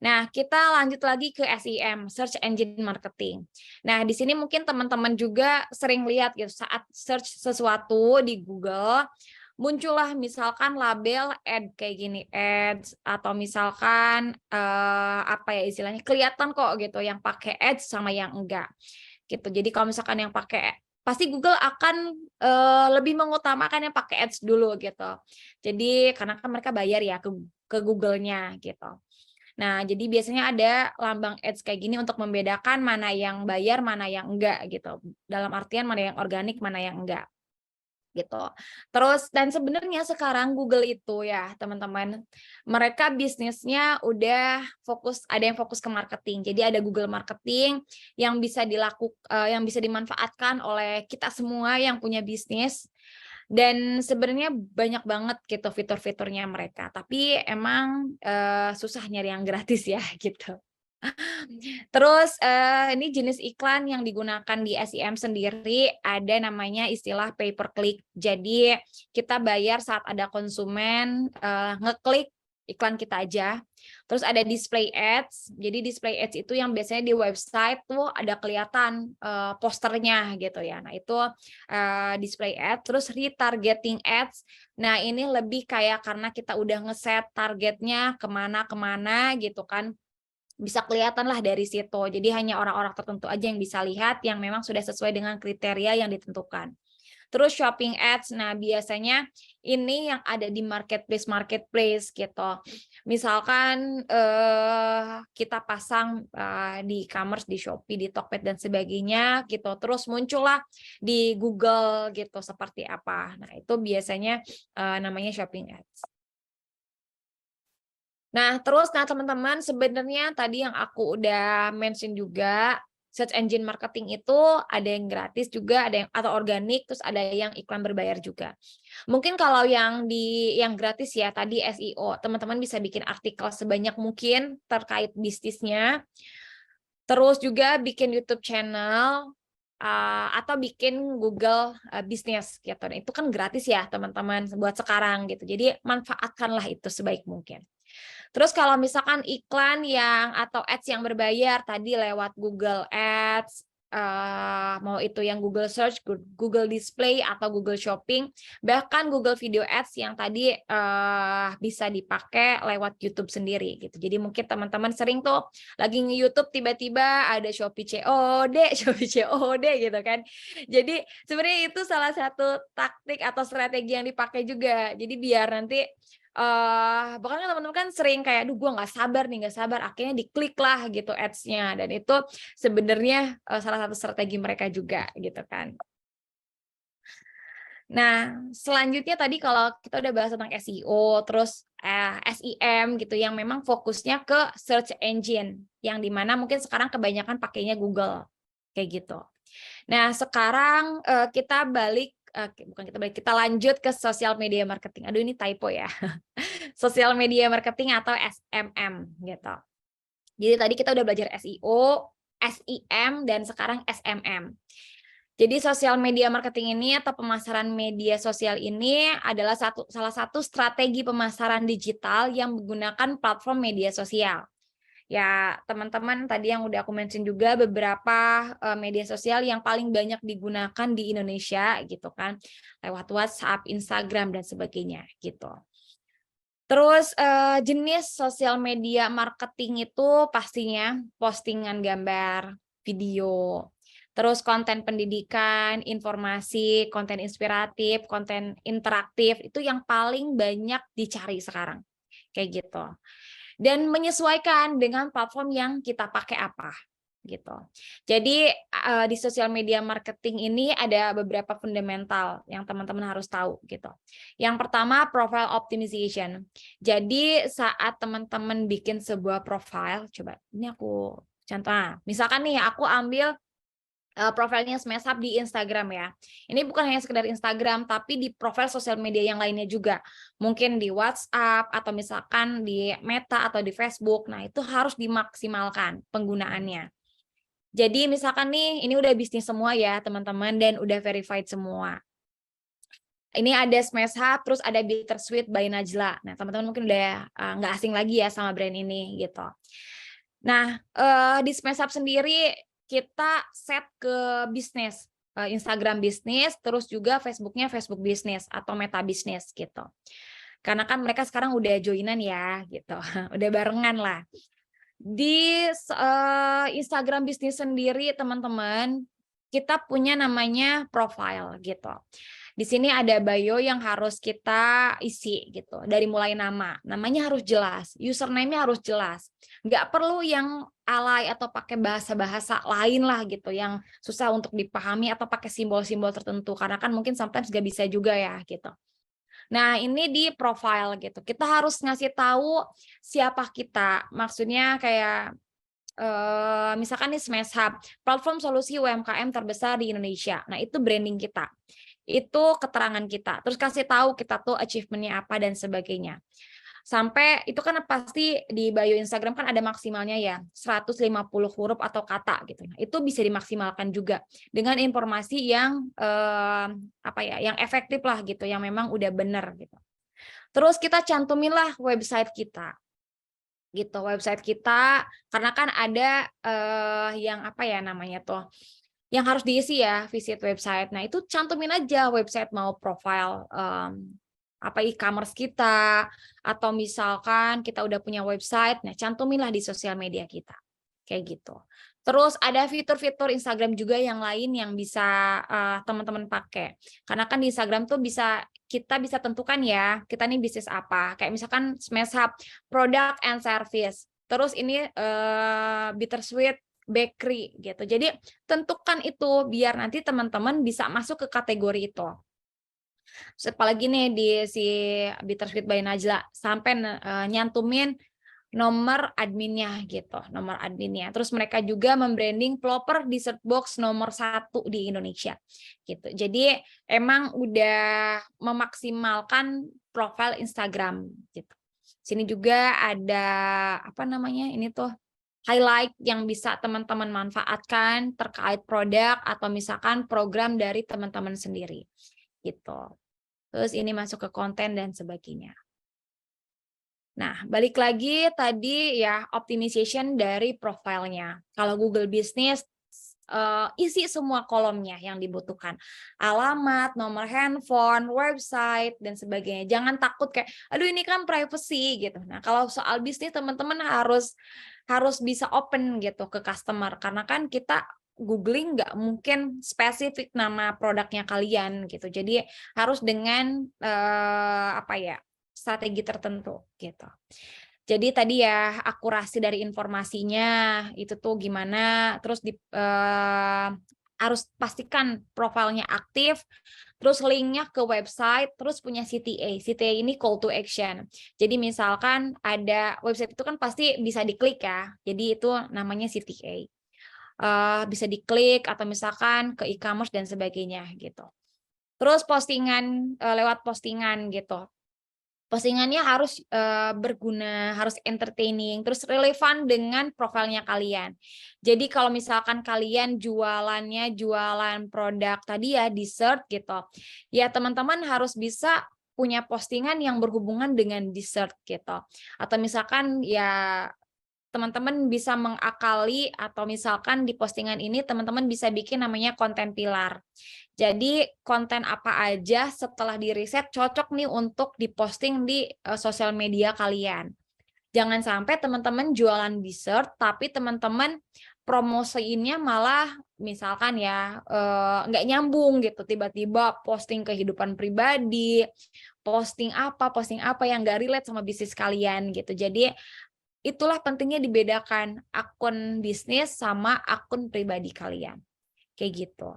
Nah, kita lanjut lagi ke SEM, Search Engine Marketing. Nah, di sini mungkin teman-teman juga sering lihat gitu, saat search sesuatu di Google, muncullah misalkan label ad kayak gini, ads, atau misalkan apa ya istilahnya, kelihatan kok gitu yang pakai ads sama yang enggak gitu. Jadi kalau misalkan yang pakai pasti Google akan lebih mengutamakan yang pakai ads dulu gitu. Jadi karena kan mereka bayar ya ke Google-nya gitu. Nah, jadi biasanya ada lambang ads kayak gini untuk membedakan mana yang bayar, mana yang enggak gitu. Dalam artian mana yang organik, mana yang enggak gitu. Terus dan sebenarnya sekarang Google itu ya teman-teman, mereka bisnisnya udah fokus, ada yang fokus ke marketing. Jadi ada Google Marketing yang bisa yang bisa dimanfaatkan oleh kita semua yang punya bisnis. Dan sebenarnya banyak banget gitu fitur-fiturnya mereka. Tapi emang susah nyari yang gratis ya gitu. Terus, ini jenis iklan yang digunakan di SEM sendiri ada namanya istilah pay per click. Jadi kita bayar saat ada konsumen, ngeklik iklan kita aja. Terus ada display ads. Jadi display ads itu yang biasanya di website tuh ada kelihatan, posternya gitu ya. Nah itu, display ads. Terus retargeting ads. Nah ini lebih kayak karena kita udah ngeset targetnya kemana-kemana gitu kan, bisa kelihatan lah dari situ. Jadi hanya orang-orang tertentu aja yang bisa lihat yang memang sudah sesuai dengan kriteria yang ditentukan. Terus shopping ads, nah biasanya ini yang ada di marketplace gitu. Misalkan kita pasang di e-commerce, di Shopee, di Tokped dan sebagainya gitu. Terus muncullah di Google gitu seperti apa. Nah itu biasanya namanya shopping ads. Nah, terus teman-teman sebenarnya tadi yang aku udah mention juga, search engine marketing itu ada yang gratis juga, ada yang atau organik, terus ada yang iklan berbayar juga. Mungkin kalau yang gratis ya tadi SEO, teman-teman bisa bikin artikel sebanyak mungkin terkait bisnisnya. Terus juga bikin YouTube channel atau bikin Google Business gitu. Nah, itu kan gratis ya teman-teman buat sekarang gitu. Jadi manfaatkanlah itu sebaik mungkin. Terus kalau misalkan iklan atau ads yang berbayar tadi lewat Google Ads, mau itu yang Google Search, Google Display atau Google Shopping, bahkan Google Video Ads yang tadi bisa dipakai lewat YouTube sendiri gitu. Jadi mungkin teman-teman sering tuh lagi nge-YouTube tiba-tiba ada Shopee COD, Shopee COD gitu kan. Jadi sebenarnya itu salah satu taktik atau strategi yang dipakai juga. Jadi biar nanti bahkan kan teman-teman kan sering kayak, "Aduh gue nggak sabar," akhirnya diklik lah gitu ads-nya dan itu sebenarnya salah satu strategi mereka juga gitu kan. Nah, selanjutnya tadi kalau kita udah bahas tentang SEO, terus SEM gitu yang memang fokusnya ke search engine, yang dimana mungkin sekarang kebanyakan pakainya Google, kayak gitu. Nah, sekarang kita lanjut ke sosial media marketing. Aduh ini typo ya. Sosial media marketing atau SMM gitu. Jadi tadi kita udah belajar SEO, SEM, dan sekarang SMM. Jadi sosial media marketing ini atau pemasaran media sosial ini adalah salah satu strategi pemasaran digital yang menggunakan platform media sosial. Ya, teman-teman tadi yang udah aku mention juga beberapa media sosial yang paling banyak digunakan di Indonesia gitu kan, lewat WhatsApp, Instagram dan sebagainya gitu. Terus jenis sosial media marketing itu pastinya postingan gambar, video, terus konten pendidikan, informasi, konten inspiratif, konten interaktif, itu yang paling banyak dicari sekarang, kayak gitu. Dan menyesuaikan dengan platform yang kita pakai apa, gitu. Jadi di sosial media marketing ini ada beberapa fundamental yang teman-teman harus tahu, gitu. Yang pertama profile optimization. Jadi saat teman-teman bikin sebuah profile, coba ini aku contoh, misalkan nih aku ambil profilnya Smash Up di Instagram ya. Ini bukan hanya sekedar Instagram, tapi di profil sosial media yang lainnya juga. Mungkin di WhatsApp, atau misalkan di Meta atau di Facebook. Nah, itu harus dimaksimalkan penggunaannya. Jadi misalkan nih, ini udah bisnis semua ya teman-teman, dan udah verified semua. Ini ada Smash Hub, terus ada Bittersweet by Najla. Nah, teman-teman mungkin udah nggak asing lagi ya sama brand ini gitu. Nah, di Smash Hub sendiri kita set ke bisnis, Instagram bisnis, terus juga Facebooknya Facebook bisnis atau Meta bisnis gitu. Karena kan mereka sekarang udah joinan ya gitu, udah barengan lah. Di Instagram bisnis sendiri teman-teman, kita punya namanya profile gitu. Di sini ada bio yang harus kita isi gitu. Dari mulai namanya harus jelas, username-nya harus jelas. Nggak perlu yang alay atau pakai bahasa-bahasa lain lah gitu, yang susah untuk dipahami atau pakai simbol-simbol tertentu. Karena kan mungkin sometimes nggak bisa juga ya gitu. Nah, ini di profile gitu. Kita harus ngasih tahu siapa kita. Maksudnya kayak misalkan nih Smash Hub, platform solusi UMKM terbesar di Indonesia. Nah, itu branding kita. Itu keterangan kita. Terus kasih tahu kita tuh achievement-nya apa dan sebagainya. Sampai itu kan pasti di bio Instagram kan ada maksimalnya ya, 150 huruf atau kata gitu. Nah, itu bisa dimaksimalkan juga dengan informasi yang yang efektif lah gitu, yang memang udah benar gitu. Terus kita cantuminlah website kita. Gitu, website kita karena kan ada yang yang harus diisi ya, visit website. Nah, itu cantumin aja website mau profile e-commerce kita, atau misalkan kita udah punya website, nah cantuminlah di sosial media kita. Kayak gitu. Terus ada fitur-fitur Instagram juga yang lain yang bisa teman-teman pakai. Karena kan di Instagram tuh kita bisa tentukan ya, kita nih bisnis apa. Kayak misalkan Smash Hub, product and service. Terus ini Bittersweet bakery gitu. Jadi tentukan itu biar nanti teman-teman bisa masuk ke kategori itu. Apalagi nih di si Bittersweet by Najla sampai nyantumin nomor adminnya gitu, nomor adminnya. Terus mereka juga membranding Plopper Dessert Box nomor 1 di Indonesia gitu. Jadi emang udah memaksimalkan profil Instagram gitu. Sini juga ada ini tuh highlight yang bisa teman-teman manfaatkan terkait produk atau misalkan program dari teman-teman sendiri gitu. Terus ini masuk ke konten dan sebagainya. Nah, balik lagi tadi ya optimization dari profilnya. Kalau Google Business isi semua kolomnya yang dibutuhkan. Alamat, nomor handphone, website dan sebagainya. Jangan takut kayak aduh ini kan privacy gitu. Nah, kalau soal bisnis teman-teman harus bisa open gitu ke customer karena kan kita googling nggak mungkin spesifik nama produknya kalian gitu. Jadi harus dengan strategi tertentu gitu. Jadi tadi ya akurasi dari informasinya itu tuh gimana, terus harus pastikan profilnya aktif, terus linknya ke website, terus punya CTA. CTA ini call to action. Jadi misalkan ada website itu kan pasti bisa diklik ya, jadi itu namanya CTA. Bisa diklik atau misalkan ke e-commerce dan sebagainya gitu. Terus postingan lewat postingan gitu. Postingannya harus berguna, harus entertaining, terus relevan dengan profilnya kalian. Jadi kalau misalkan kalian jualannya jualan produk tadi ya dessert gitu, ya teman-teman harus bisa punya postingan yang berhubungan dengan dessert gitu. Atau misalkan ya teman-teman bisa mengakali atau misalkan di postingan ini teman-teman bisa bikin namanya konten pilar. Jadi konten apa aja setelah di riset cocok nih untuk diposting di sosial media kalian. Jangan sampai teman-teman jualan dessert tapi teman-teman promosiinnya malah misalkan ya nggak nyambung gitu, tiba-tiba posting kehidupan pribadi, posting apa yang nggak relate sama bisnis kalian gitu. Jadi itulah pentingnya dibedakan akun bisnis sama akun pribadi kalian. Kayak gitu.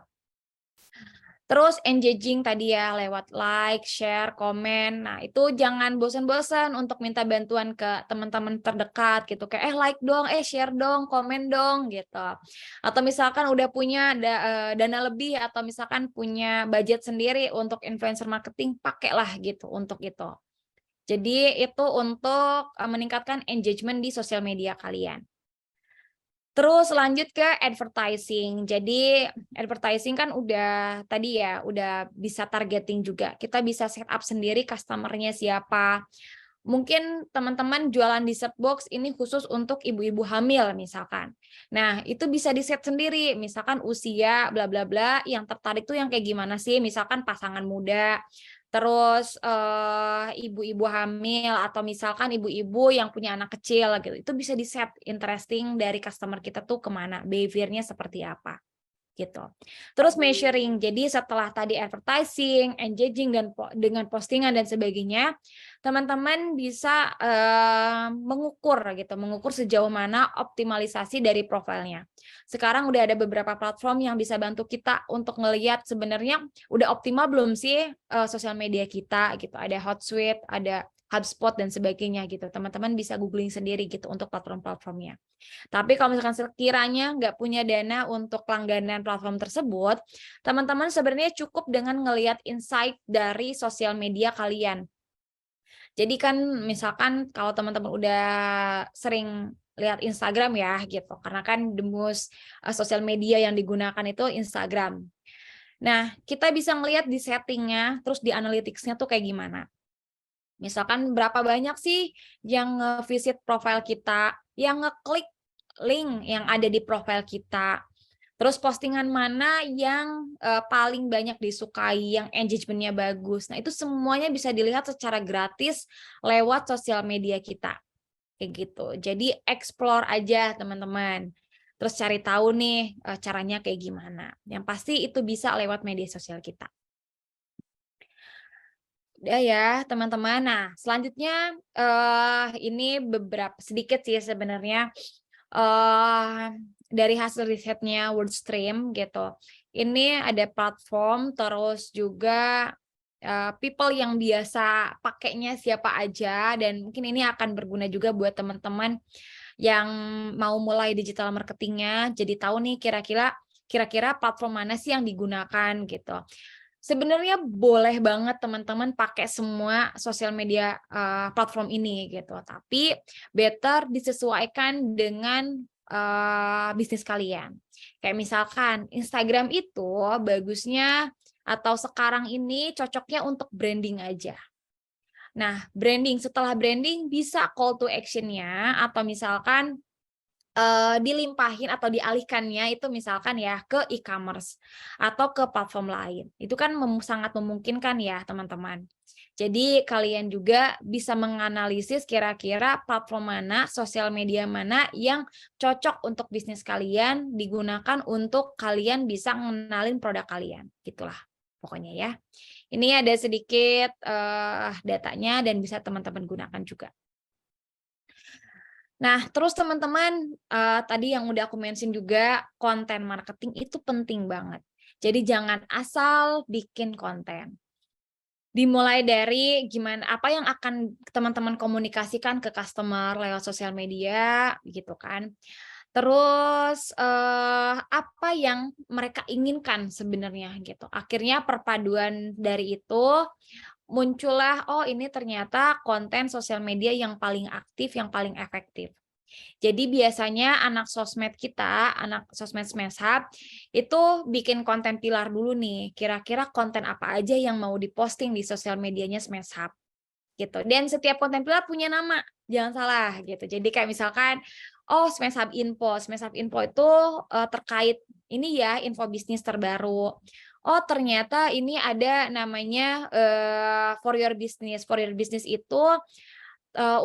Terus engaging tadi ya lewat like, share, komen. Nah, itu jangan bosan-bosan untuk minta bantuan ke teman-teman terdekat gitu. Kayak like dong, share dong, komen dong gitu. Atau misalkan udah punya dana lebih atau misalkan punya budget sendiri untuk influencer marketing, pakailah gitu untuk itu. Jadi itu untuk meningkatkan engagement di sosial media kalian. Terus lanjut ke advertising. Jadi advertising kan udah tadi ya, udah bisa targeting juga. Kita bisa set up sendiri customer-nya siapa. Mungkin teman-teman jualan dessert box ini khusus untuk ibu-ibu hamil misalkan. Nah, itu bisa di-set sendiri. Misalkan usia bla bla bla, yang tertarik tuh yang kayak gimana sih? Misalkan pasangan muda, terus ibu-ibu hamil, atau misalkan ibu-ibu yang punya anak kecil gitu. Itu bisa di-set interesting dari customer kita tuh kemana, behavior-nya seperti apa gitu. Terus measuring. Jadi setelah tadi advertising, engaging dan dengan postingan dan sebagainya, teman-teman bisa mengukur gitu, mengukur sejauh mana optimalisasi dari profilnya. Sekarang udah ada beberapa platform yang bisa bantu kita untuk ngelihat sebenarnya udah optimal belum sih sosial media kita gitu. Ada Hotsuite, ada HubSpot dan sebagainya gitu. Teman-teman bisa googling sendiri gitu untuk platform-platformnya. Tapi kalau misalkan sekiranya nggak punya dana untuk langganan platform tersebut, teman-teman sebenarnya cukup dengan ngelihat insight dari sosial media kalian. Jadi kan misalkan kalau teman-teman udah sering lihat Instagram ya gitu, karena kan the most sosial media yang digunakan itu Instagram. Nah, kita bisa ngelihat di settingnya, terus di analytics-nya tuh kayak gimana. Misalkan berapa banyak sih yang nge-visit profile kita, yang ngeklik link yang ada di profile kita. Terus postingan mana yang paling banyak disukai, yang engagement-nya bagus. Nah, itu semuanya bisa dilihat secara gratis lewat sosial media kita. Kayak gitu. Jadi explore aja teman-teman. Terus cari tahu nih caranya kayak gimana. Yang pasti itu bisa lewat media sosial kita. Udah ya, teman-teman. Nah, selanjutnya ini beberapa sedikit sih sebenarnya dari hasil risetnya Wordstream gitu. Ini ada platform, terus juga people yang biasa pakainya siapa aja, dan mungkin ini akan berguna juga buat teman-teman yang mau mulai digital marketingnya. Jadi tahu nih kira-kira platform mana sih yang digunakan gitu. Sebenarnya boleh banget teman-teman pakai semua sosial media platform ini gitu, tapi better disesuaikan dengan bisnis kalian. Kayak misalkan Instagram itu bagusnya atau sekarang ini cocoknya untuk branding aja. Nah, setelah branding bisa call to action-nya atau misalkan dilimpahin atau dialihkannya itu misalkan ya ke e-commerce atau ke platform lain. Itu kan sangat memungkinkan ya teman-teman. Jadi kalian juga bisa menganalisis kira-kira platform mana, sosial media mana yang cocok untuk bisnis kalian, digunakan untuk kalian bisa ngenalin produk kalian. Gitulah pokoknya ya. Ini ada sedikit datanya dan bisa teman-teman gunakan juga. Nah, terus teman-teman, tadi yang udah aku mention juga, konten marketing itu penting banget. Jadi jangan asal bikin konten. Dimulai dari apa yang akan teman-teman komunikasikan ke customer lewat sosial media, gitu kan. Terus, apa yang mereka inginkan sebenarnya gitu. Akhirnya perpaduan dari itu muncullah, oh ini ternyata konten sosial media yang paling aktif, yang paling efektif. Jadi biasanya anak sosmed kita, anak sosmed Smash Hub, itu bikin konten pilar dulu nih, kira-kira konten apa aja yang mau diposting di sosial medianya Smash Hub, gitu. Dan setiap konten pilar punya nama, jangan salah gitu. Jadi kayak misalkan, oh Smash Hub Info itu terkait ini ya, info bisnis terbaru. Oh ternyata ini ada namanya For Your Business itu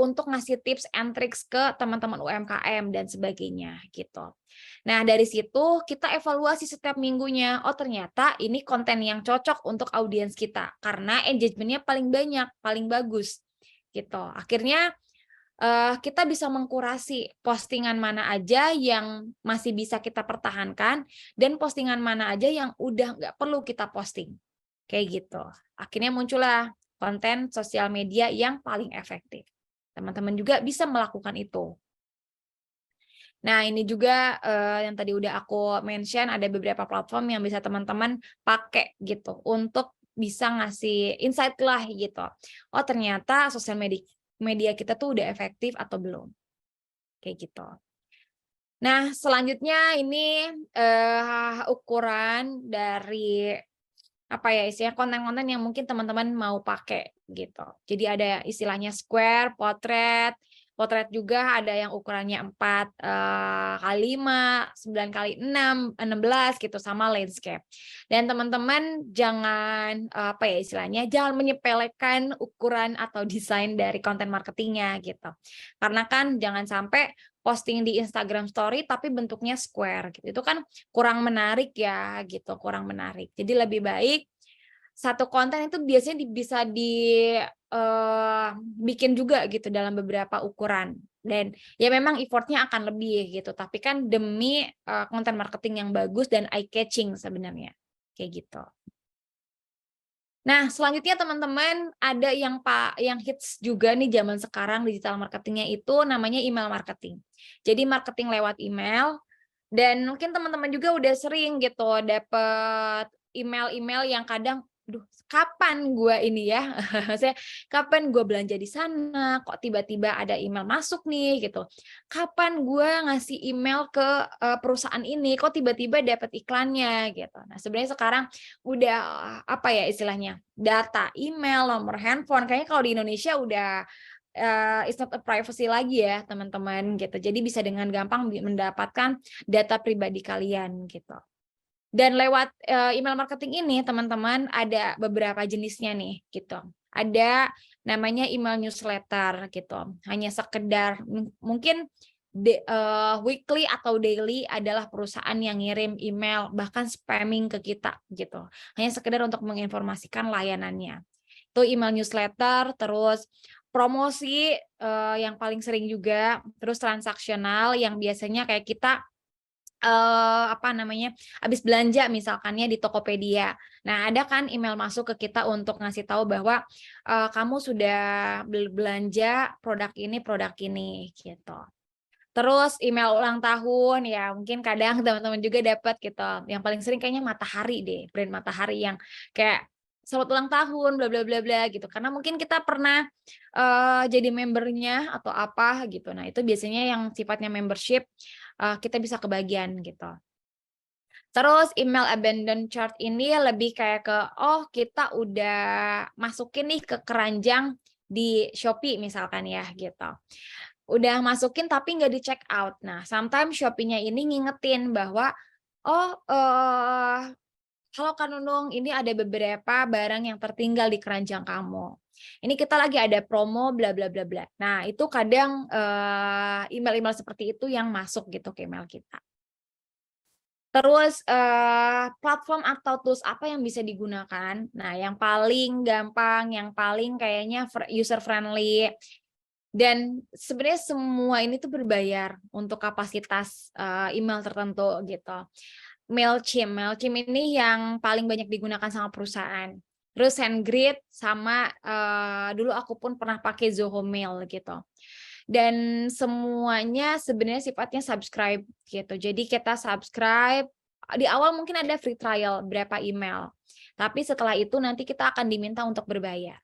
untuk ngasih tips and tricks ke teman-teman UMKM dan sebagainya gitu. Nah, dari situ kita evaluasi setiap minggunya. Oh, ternyata ini konten yang cocok untuk audiens kita karena engagement-nya paling banyak, paling bagus gitu. Akhirnya kita bisa mengkurasi postingan mana aja yang masih bisa kita pertahankan dan postingan mana aja yang udah nggak perlu kita posting. Kayak gitu. Akhirnya muncullah konten sosial media yang paling efektif. Teman-teman juga bisa melakukan itu. Nah, ini juga yang tadi udah aku mention, ada beberapa platform yang bisa teman-teman pakai gitu untuk bisa ngasih insight lah gitu. Oh, ternyata sosial media kita tuh udah efektif atau belum. Kayak gitu. Nah, selanjutnya ini ukuran dari apa ya, istilahnya konten-konten yang mungkin teman-teman mau pakai gitu. Jadi ada istilahnya square, potret, potret juga ada yang ukurannya 4 kali 5, 9 kali 6, 16 gitu, sama landscape. Dan teman-teman jangan apa ya istilahnya, jangan menyepelekan ukuran atau desain dari konten marketingnya gitu. Karena kan jangan sampai posting di Instagram story tapi bentuknya square gitu. Itu kan kurang menarik ya gitu, kurang menarik. Jadi lebih baik satu konten itu biasanya bisa bikin juga gitu dalam beberapa ukuran. Dan ya memang effortnya akan lebih gitu, tapi kan demi konten marketing yang bagus dan eye catching sebenarnya. Kayak gitu. Nah, selanjutnya teman-teman ada yang hits juga nih zaman sekarang digital marketingnya itu namanya email marketing. Jadi marketing lewat email dan mungkin teman-teman juga udah sering gitu dapet email-email yang kadang, "Duh, kapan gua ini ya, maksudnya kapan gua belanja di sana, kok tiba-tiba ada email masuk nih," gitu. "Kapan gua ngasih email ke, perusahaan ini, kok tiba-tiba dapat iklannya," gitu. Nah, sebenarnya sekarang udah, apa ya istilahnya, data email, nomor handphone, kayaknya kalau di Indonesia udah, it's not a privacy lagi ya teman-teman gitu. Jadi bisa dengan gampang mendapatkan data pribadi kalian gitu. Dan lewat, email marketing ini teman-teman ada beberapa jenisnya nih gitu. Ada namanya email newsletter gitu, hanya sekedar mungkin weekly atau daily adalah perusahaan yang ngirim email, bahkan spamming ke kita gitu. Hanya sekedar untuk menginformasikan layanannya. Itu email newsletter, terus promosi, yang paling sering juga, terus transaksional yang biasanya kayak kita apa namanya, habis belanja misalkannya di Tokopedia. Nah, ada kan email masuk ke kita untuk ngasih tahu bahwa, kamu sudah belanja produk ini, gitu. Terus email ulang tahun, ya mungkin kadang teman-teman juga dapat gitu, yang paling sering kayaknya Matahari deh, brand Matahari yang kayak, "Selamat ulang tahun, bla bla bla bla," gitu. Karena mungkin kita pernah, jadi membernya atau apa gitu. Nah, itu biasanya yang sifatnya membership, kita bisa kebagian gitu. Terus email abandon chart ini lebih kayak ke, oh kita udah masukin nih ke keranjang di Shopee misalkan ya gitu. Udah masukin tapi nggak di-check out. Nah, sometimes Shopee-nya ini ngingetin bahwa, "Oh, halo Kak Nunung, ini ada beberapa barang yang tertinggal di keranjang kamu. Ini kita lagi ada promo bla bla bla bla." Nah, itu kadang, email-email seperti itu yang masuk gitu ke email kita. Terus, platform atau tools apa yang bisa digunakan? Nah, yang paling gampang, yang paling kayaknya user friendly dan sebenarnya semua ini tuh berbayar untuk kapasitas, email tertentu gitu. Mailchimp ini yang paling banyak digunakan sama perusahaan. Terus SendGrid sama, dulu aku pun pernah pakai Zoho Mail gitu. Dan semuanya sebenarnya sifatnya subscribe gitu. Jadi kita subscribe, di awal mungkin ada free trial berapa email, tapi setelah itu nanti kita akan diminta untuk berbayar.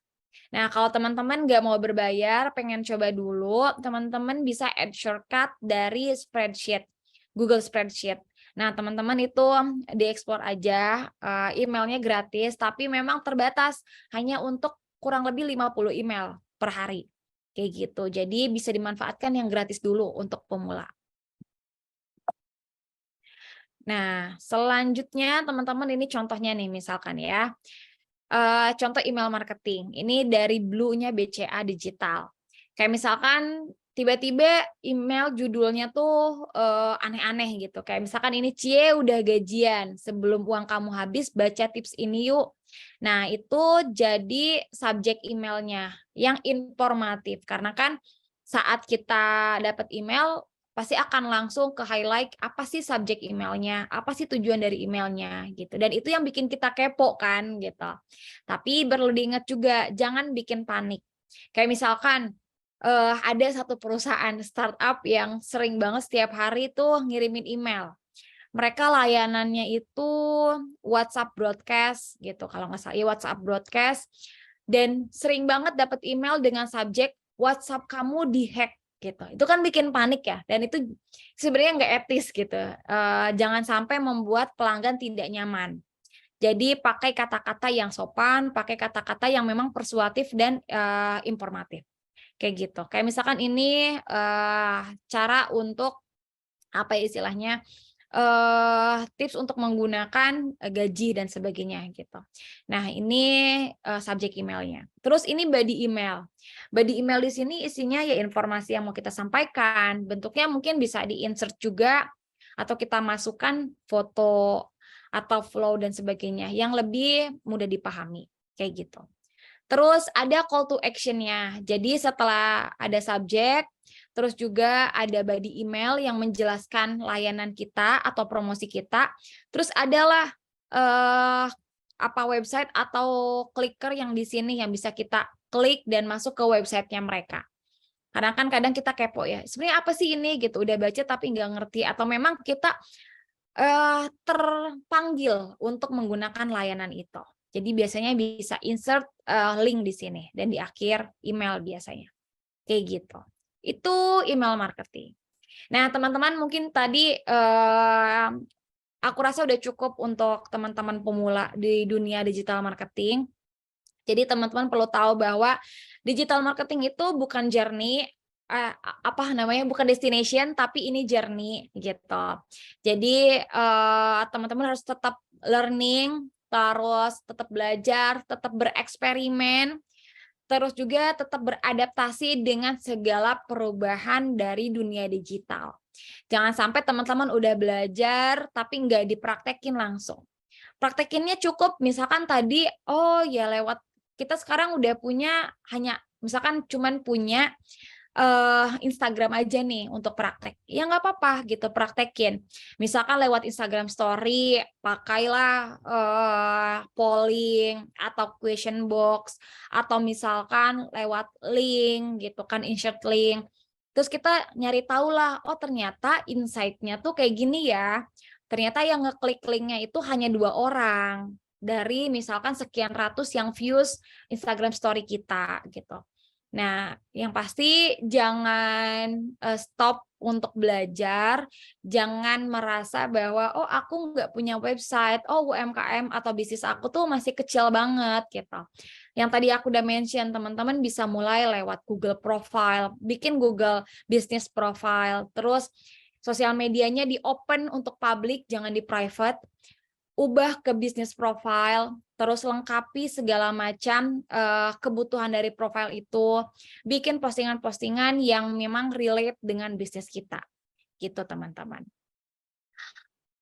Nah, kalau teman-teman nggak mau berbayar, pengen coba dulu, teman-teman bisa add shortcut dari spreadsheet, Google Spreadsheet. Nah, teman-teman itu dieksplor aja, emailnya gratis, tapi memang terbatas, hanya untuk kurang lebih 50 email per hari, kayak gitu. Jadi bisa dimanfaatkan yang gratis dulu untuk pemula. Nah, selanjutnya teman-teman ini contohnya nih misalkan ya. Contoh email marketing, ini dari Blue-nya BCA Digital. Kayak misalkan tiba-tiba email judulnya tuh, aneh-aneh gitu, kayak misalkan ini, "Cie udah gajian, sebelum uang kamu habis baca tips ini yuk." Nah, itu jadi subjek emailnya yang informatif, karena kan saat kita dapat email pasti akan langsung ke highlight apa sih subjek emailnya, apa sih tujuan dari emailnya gitu. Dan itu yang bikin kita kepo kan gitu. Tapi perlu diingat juga jangan bikin panik. Kayak misalkan ada satu perusahaan startup yang sering banget setiap hari tuh ngirimin email. Mereka layanannya itu WhatsApp broadcast gitu kalau nggak salah, ya WhatsApp broadcast dan sering banget dapat email dengan subjek WhatsApp kamu dihack. gitu. Itu kan bikin panik ya, dan itu sebenarnya nggak etis gitu. Jangan sampai membuat pelanggan tidak nyaman. Jadi pakai kata-kata yang sopan, pakai kata-kata yang memang persuasif dan informatif. Kayak gitu. Kayak misalkan ini cara untuk apa ya istilahnya, tips untuk menggunakan gaji dan sebagainya gitu. Nah ini subjek emailnya. Terus ini body email. Body email di sini isinya ya informasi yang mau kita sampaikan. Bentuknya mungkin bisa di-insert juga atau kita masukkan foto atau flow dan sebagainya yang lebih mudah dipahami kayak gitu. Terus ada call to action-nya. Jadi setelah ada subjek, terus juga ada body email yang menjelaskan layanan kita atau promosi kita. Terus adalah apa website atau clicker yang di sini yang bisa kita klik dan masuk ke websitenya mereka. Karena kan kadang kita kepo ya, sebenarnya apa sih ini gitu, udah baca tapi nggak ngerti atau memang kita terpanggil untuk menggunakan layanan itu. Jadi biasanya bisa insert link di sini dan di akhir email biasanya. Kayak gitu. Itu email marketing. Nah, teman-teman mungkin tadi aku rasa udah cukup untuk teman-teman pemula di dunia digital marketing. Jadi teman-teman perlu tahu bahwa digital marketing itu bukan journey, apa namanya, bukan destination, tapi ini journey gitu. Jadi teman-teman harus tetap learning, terus tetap belajar, tetap bereksperimen, terus juga tetap beradaptasi dengan segala perubahan dari dunia digital. Jangan sampai teman-teman udah belajar tapi nggak dipraktekin langsung. Praktekinnya cukup misalkan tadi, oh ya lewat kita sekarang udah punya hanya misalkan cuman punya Instagram aja nih untuk praktek. Ya nggak apa-apa gitu praktekin. Misalkan lewat Instagram story, pakailah polling atau question box atau misalkan lewat link gitu kan, insert link. Terus kita nyari tahu lah, oh ternyata insight-nya tuh kayak gini ya. Ternyata yang ngeklik linknya itu hanya 2 orang dari misalkan sekian ratus yang views Instagram story kita gitu. Nah, yang pasti jangan stop untuk belajar, jangan merasa bahwa oh aku nggak punya website, oh UMKM atau bisnis aku tuh masih kecil banget gitu. Yang tadi aku udah mention, teman-teman bisa mulai lewat Google Profile, bikin Google Business Profile, terus sosial medianya di open untuk public, jangan di private. Ubah ke bisnis profile, terus lengkapi segala macam kebutuhan dari profile itu, bikin postingan-postingan yang memang relate dengan bisnis kita, gitu teman-teman.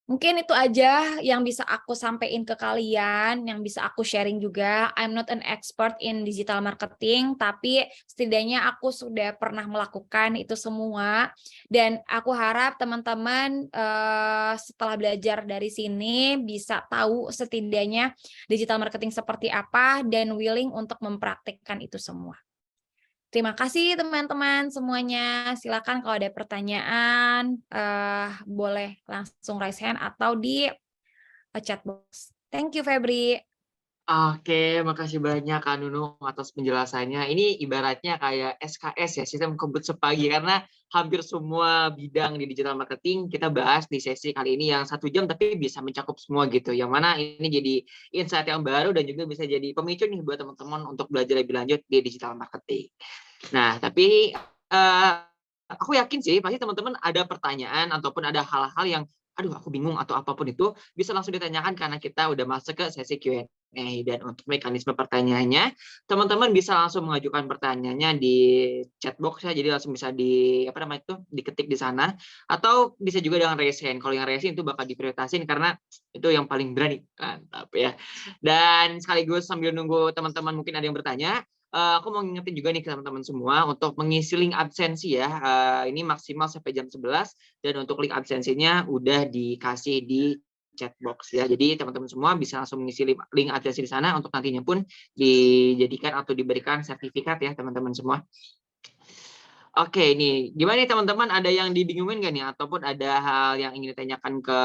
Mungkin itu aja yang bisa aku sampaikan ke kalian, yang bisa aku sharing juga. I'm not an expert in digital marketing, tapi setidaknya aku sudah pernah melakukan itu semua. Dan aku harap teman-teman setelah belajar dari sini bisa tahu setidaknya digital marketing seperti apa dan willing untuk mempraktikkan itu semua. Terima kasih teman-teman semuanya. Silakan kalau ada pertanyaan, boleh langsung raise hand atau di chat box. Thank you Febri. Oke, makasih banyak Kak Nunung atas penjelasannya. Ini ibaratnya kayak SKS ya, sistem kebut sepagi, karena hampir semua bidang di digital marketing kita bahas di sesi kali ini yang 1 jam tapi bisa mencakup semua gitu. Yang mana ini jadi insight yang baru dan juga bisa jadi pemicu nih buat teman-teman untuk belajar lebih lanjut di digital marketing. Nah, tapi aku yakin sih pasti teman-teman ada pertanyaan ataupun ada hal-hal yang aduh aku bingung atau apapun itu bisa langsung ditanyakan karena kita udah masuk ke sesi Q&A. Dan untuk mekanisme pertanyaannya teman-teman bisa langsung mengajukan pertanyaannya di chat box ya, jadi langsung bisa di apa namanya itu diketik di sana atau bisa juga dengan raise hand. Kalau yang raise hand itu bakal diprioritasin karena itu yang paling berani kan, tapi ya. Dan sekaligus sambil nunggu teman-teman mungkin ada yang bertanya, aku mau ngingetin juga nih ke teman-teman semua untuk mengisi link absensi ya. Ini maksimal sampai jam 11 dan untuk link absensinya udah dikasih di chat box ya. Jadi teman-teman semua bisa langsung mengisi link absensi di sana untuk nantinya pun dijadikan atau diberikan sertifikat ya teman-teman semua. Oke, ini gimana nih teman-teman, ada yang dibingungin nggak nih ataupun ada hal yang ingin ditanyakan ke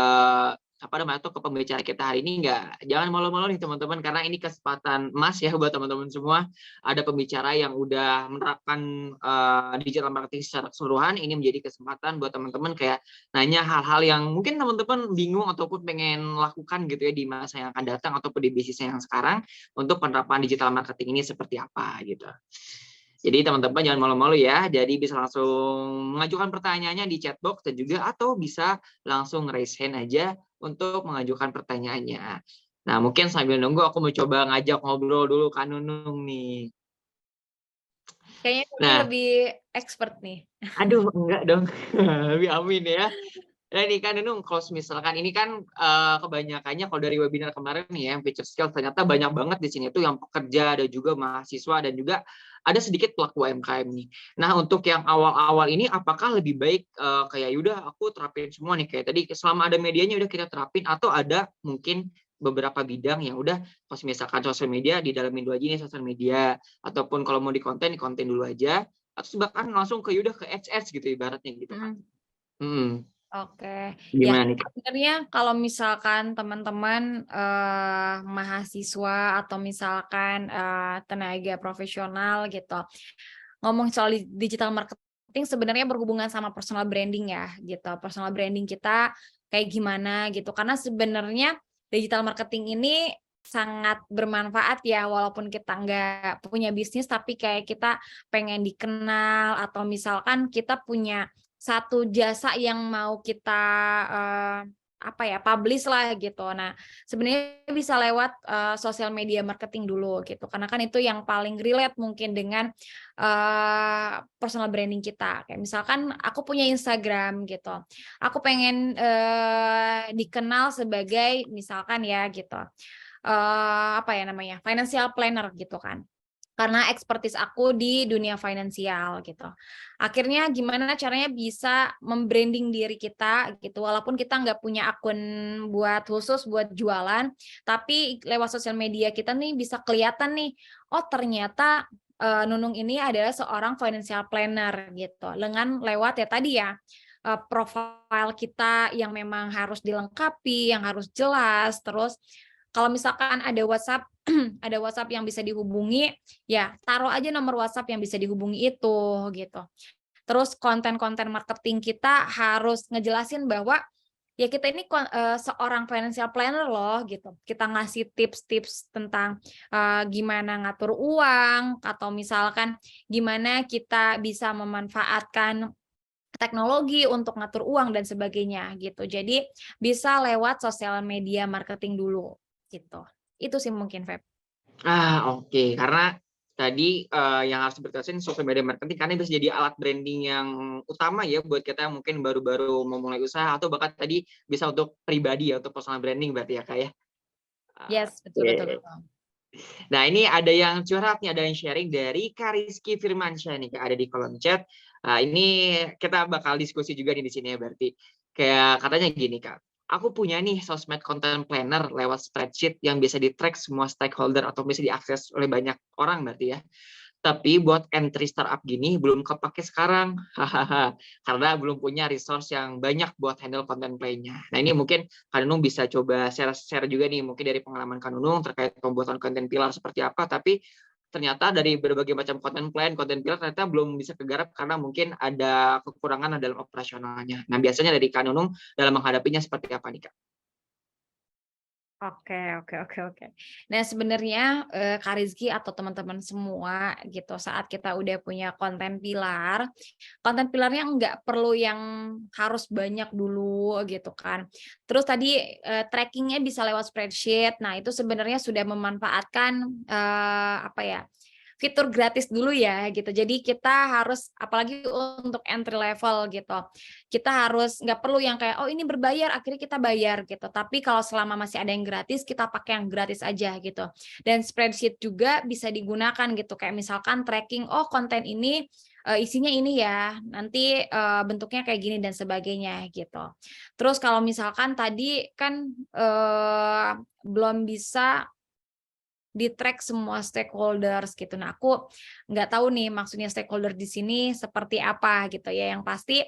pada masuk ke pembicara kita hari ini jangan malu-malu nih teman-teman, karena ini kesempatan emas ya buat teman-teman semua. Ada pembicara yang udah menerapkan digital marketing secara keseluruhan. Ini menjadi kesempatan buat teman-teman kayak nanya hal-hal yang mungkin teman-teman bingung ataupun pengen lakukan gitu ya di masa yang akan datang ataupun di bisnis yang sekarang, untuk penerapan digital marketing ini seperti apa gitu. Jadi teman-teman jangan malu-malu ya. Jadi bisa langsung mengajukan pertanyaannya di chat box dan juga atau bisa langsung raise hand aja untuk mengajukan pertanyaannya. Nah, mungkin sambil nunggu aku mau coba ngajak ngobrol dulu Kak Nunung nih. Kayaknya Nunung Nah, lebih expert nih. aduh enggak dong. Amin ya. Nah ini kan Nunung, kalau misalkan ini kan kebanyakannya kalau dari webinar kemarin nih ya, yang feature skills ternyata banyak banget di sini tuh yang pekerja, ada juga mahasiswa dan juga ada sedikit pelaku UMKM nih. Nah untuk yang awal-awal ini apakah lebih baik kayak yaudah aku terapin semua nih kayak tadi selama ada medianya udah kita terapin, atau ada mungkin beberapa bidang yang udah kalau misalkan sosial media didalamin dulu aja nih sosial media, ataupun kalau mau di konten dulu aja, atau bahkan langsung ke yaudah ke ads gitu ibaratnya gitu kan. Oke, ya Gimana nih Kak? sebenarnya kalau misalkan teman-teman mahasiswa atau misalkan tenaga profesional gitu, ngomong soal digital marketing sebenarnya berhubungan sama personal branding ya gitu. Personal branding kita kayak gimana gitu. Karena sebenarnya digital marketing ini sangat bermanfaat ya, walaupun kita nggak punya bisnis tapi kayak kita pengen dikenal atau misalkan kita punya satu jasa yang mau kita publish lah gitu. Nah, sebenarnya bisa lewat sosial media marketing dulu gitu. Karena kan itu yang paling relate mungkin dengan personal branding kita. Kayak misalkan aku punya Instagram gitu. Aku pengen dikenal sebagai misalkan ya gitu. Financial planner gitu kan. Karena expertise aku di dunia finansial gitu. Akhirnya gimana caranya bisa membranding diri kita gitu, walaupun kita nggak punya akun buat khusus buat jualan, tapi lewat sosial media kita nih bisa kelihatan nih, oh ternyata Nunung ini adalah seorang financial planner gitu. Dengan lewat ya tadi ya, profile kita yang memang harus dilengkapi, yang harus jelas, terus kalau misalkan ada WhatsApp ada WhatsApp yang bisa dihubungi, ya taruh aja nomor WhatsApp yang bisa dihubungi itu, gitu. Terus konten-konten marketing kita harus ngejelasin bahwa, ya kita ini seorang financial planner loh, gitu. Kita ngasih tips-tips tentang, gimana ngatur uang, atau misalkan gimana kita bisa memanfaatkan teknologi untuk ngatur uang dan sebagainya, gitu. Jadi bisa lewat sosial media marketing dulu, gitu. Itu sih mungkin, Feb. Oke. Karena tadi, yang harus diprioritasin sosial media marketing karena bisa jadi alat branding yang utama ya buat kita yang mungkin baru-baru memulai usaha atau bahkan tadi bisa untuk pribadi ya, untuk personal branding berarti ya, Kak, ya? Yes, betul betul Oke. betul. Nah, ini ada yang curhat nih, ada yang sharing dari Kak Rizky Firmansyah nih, Kak, ada di kolom chat. Ini kita bakal diskusi juga nih di sini ya berarti. Kayak katanya gini, Kak, "Aku punya nih sosmed content planner lewat spreadsheet yang bisa di-track semua stakeholder atau bisa diakses oleh banyak orang," berarti ya. Tapi buat entry startup gini belum kepake sekarang, hahaha, karena belum punya resource yang banyak buat handle content play-nya. Nah ini mungkin Kak Nunung bisa coba share-share juga nih mungkin dari pengalaman Kak Nunung terkait pembuatan konten pilar seperti apa, tapi ternyata dari berbagai macam content plan, content pilar ternyata belum bisa kegarap karena mungkin ada kekurangan dalam operasionalnya. Nah biasanya dari Kak Nunung dalam menghadapinya seperti apa nih, Kak? Oke oke oke oke. Nah sebenarnya, Kak Rizky atau teman-teman semua gitu, saat kita udah punya konten pilarnya nggak perlu yang harus banyak dulu gitu kan. Terus tadi, trackingnya bisa lewat spreadsheet. Nah itu sebenarnya sudah memanfaatkan, fitur gratis dulu ya gitu. Jadi kita harus apalagi untuk entry level gitu, kita harus nggak perlu yang kayak, "Oh ini berbayar," akhirnya kita bayar gitu. Tapi kalau selama masih ada yang gratis, kita pakai yang gratis aja gitu. Dan spreadsheet juga bisa digunakan gitu, kayak misalkan tracking, "Oh konten ini, isinya ini ya, nanti, bentuknya kayak gini," dan sebagainya gitu. Terus kalau misalkan tadi kan, belum bisa di-track semua stakeholders gitu. Nah, aku nggak tahu nih maksudnya stakeholder di sini seperti apa gitu ya. Yang pasti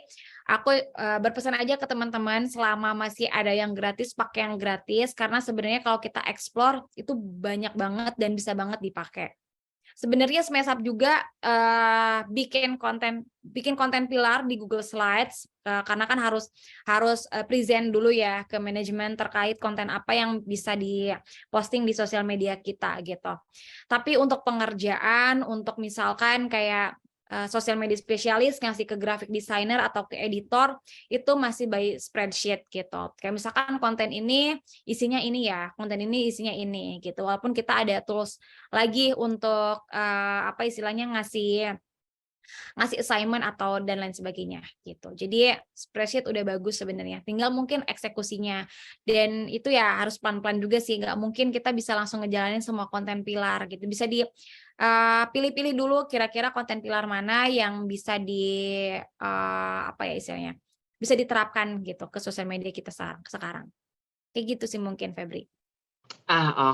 aku berpesan aja ke teman-teman selama masih ada yang gratis, pakai yang gratis karena sebenarnya kalau kita explore itu banyak banget dan bisa banget dipakai. Sebenarnya Smashap juga bikin konten pilar di Google Slides karena kan harus present dulu ya ke manajemen terkait konten apa yang bisa di-posting di sosial media kita gitu. Tapi untuk pengerjaan, untuk misalkan kayak sosial media spesialis ngasih ke graphic designer atau ke editor itu masih by spreadsheet gitu. Kayak misalkan konten ini isinya ini ya, konten ini isinya ini gitu. Walaupun kita ada tools lagi untuk apa istilahnya ngasih ngasih assignment atau dan lain sebagainya gitu. Jadi spreadsheet udah bagus sebenarnya, tinggal mungkin eksekusinya. Dan itu ya harus pelan-pelan juga sih, nggak mungkin kita bisa langsung ngejalanin semua konten pilar gitu. Bisa pilih-pilih dulu kira-kira konten pilar mana yang bisa apa ya istilahnya, bisa diterapkan gitu ke sosial media kita sekarang. Kayak gitu sih mungkin Febri.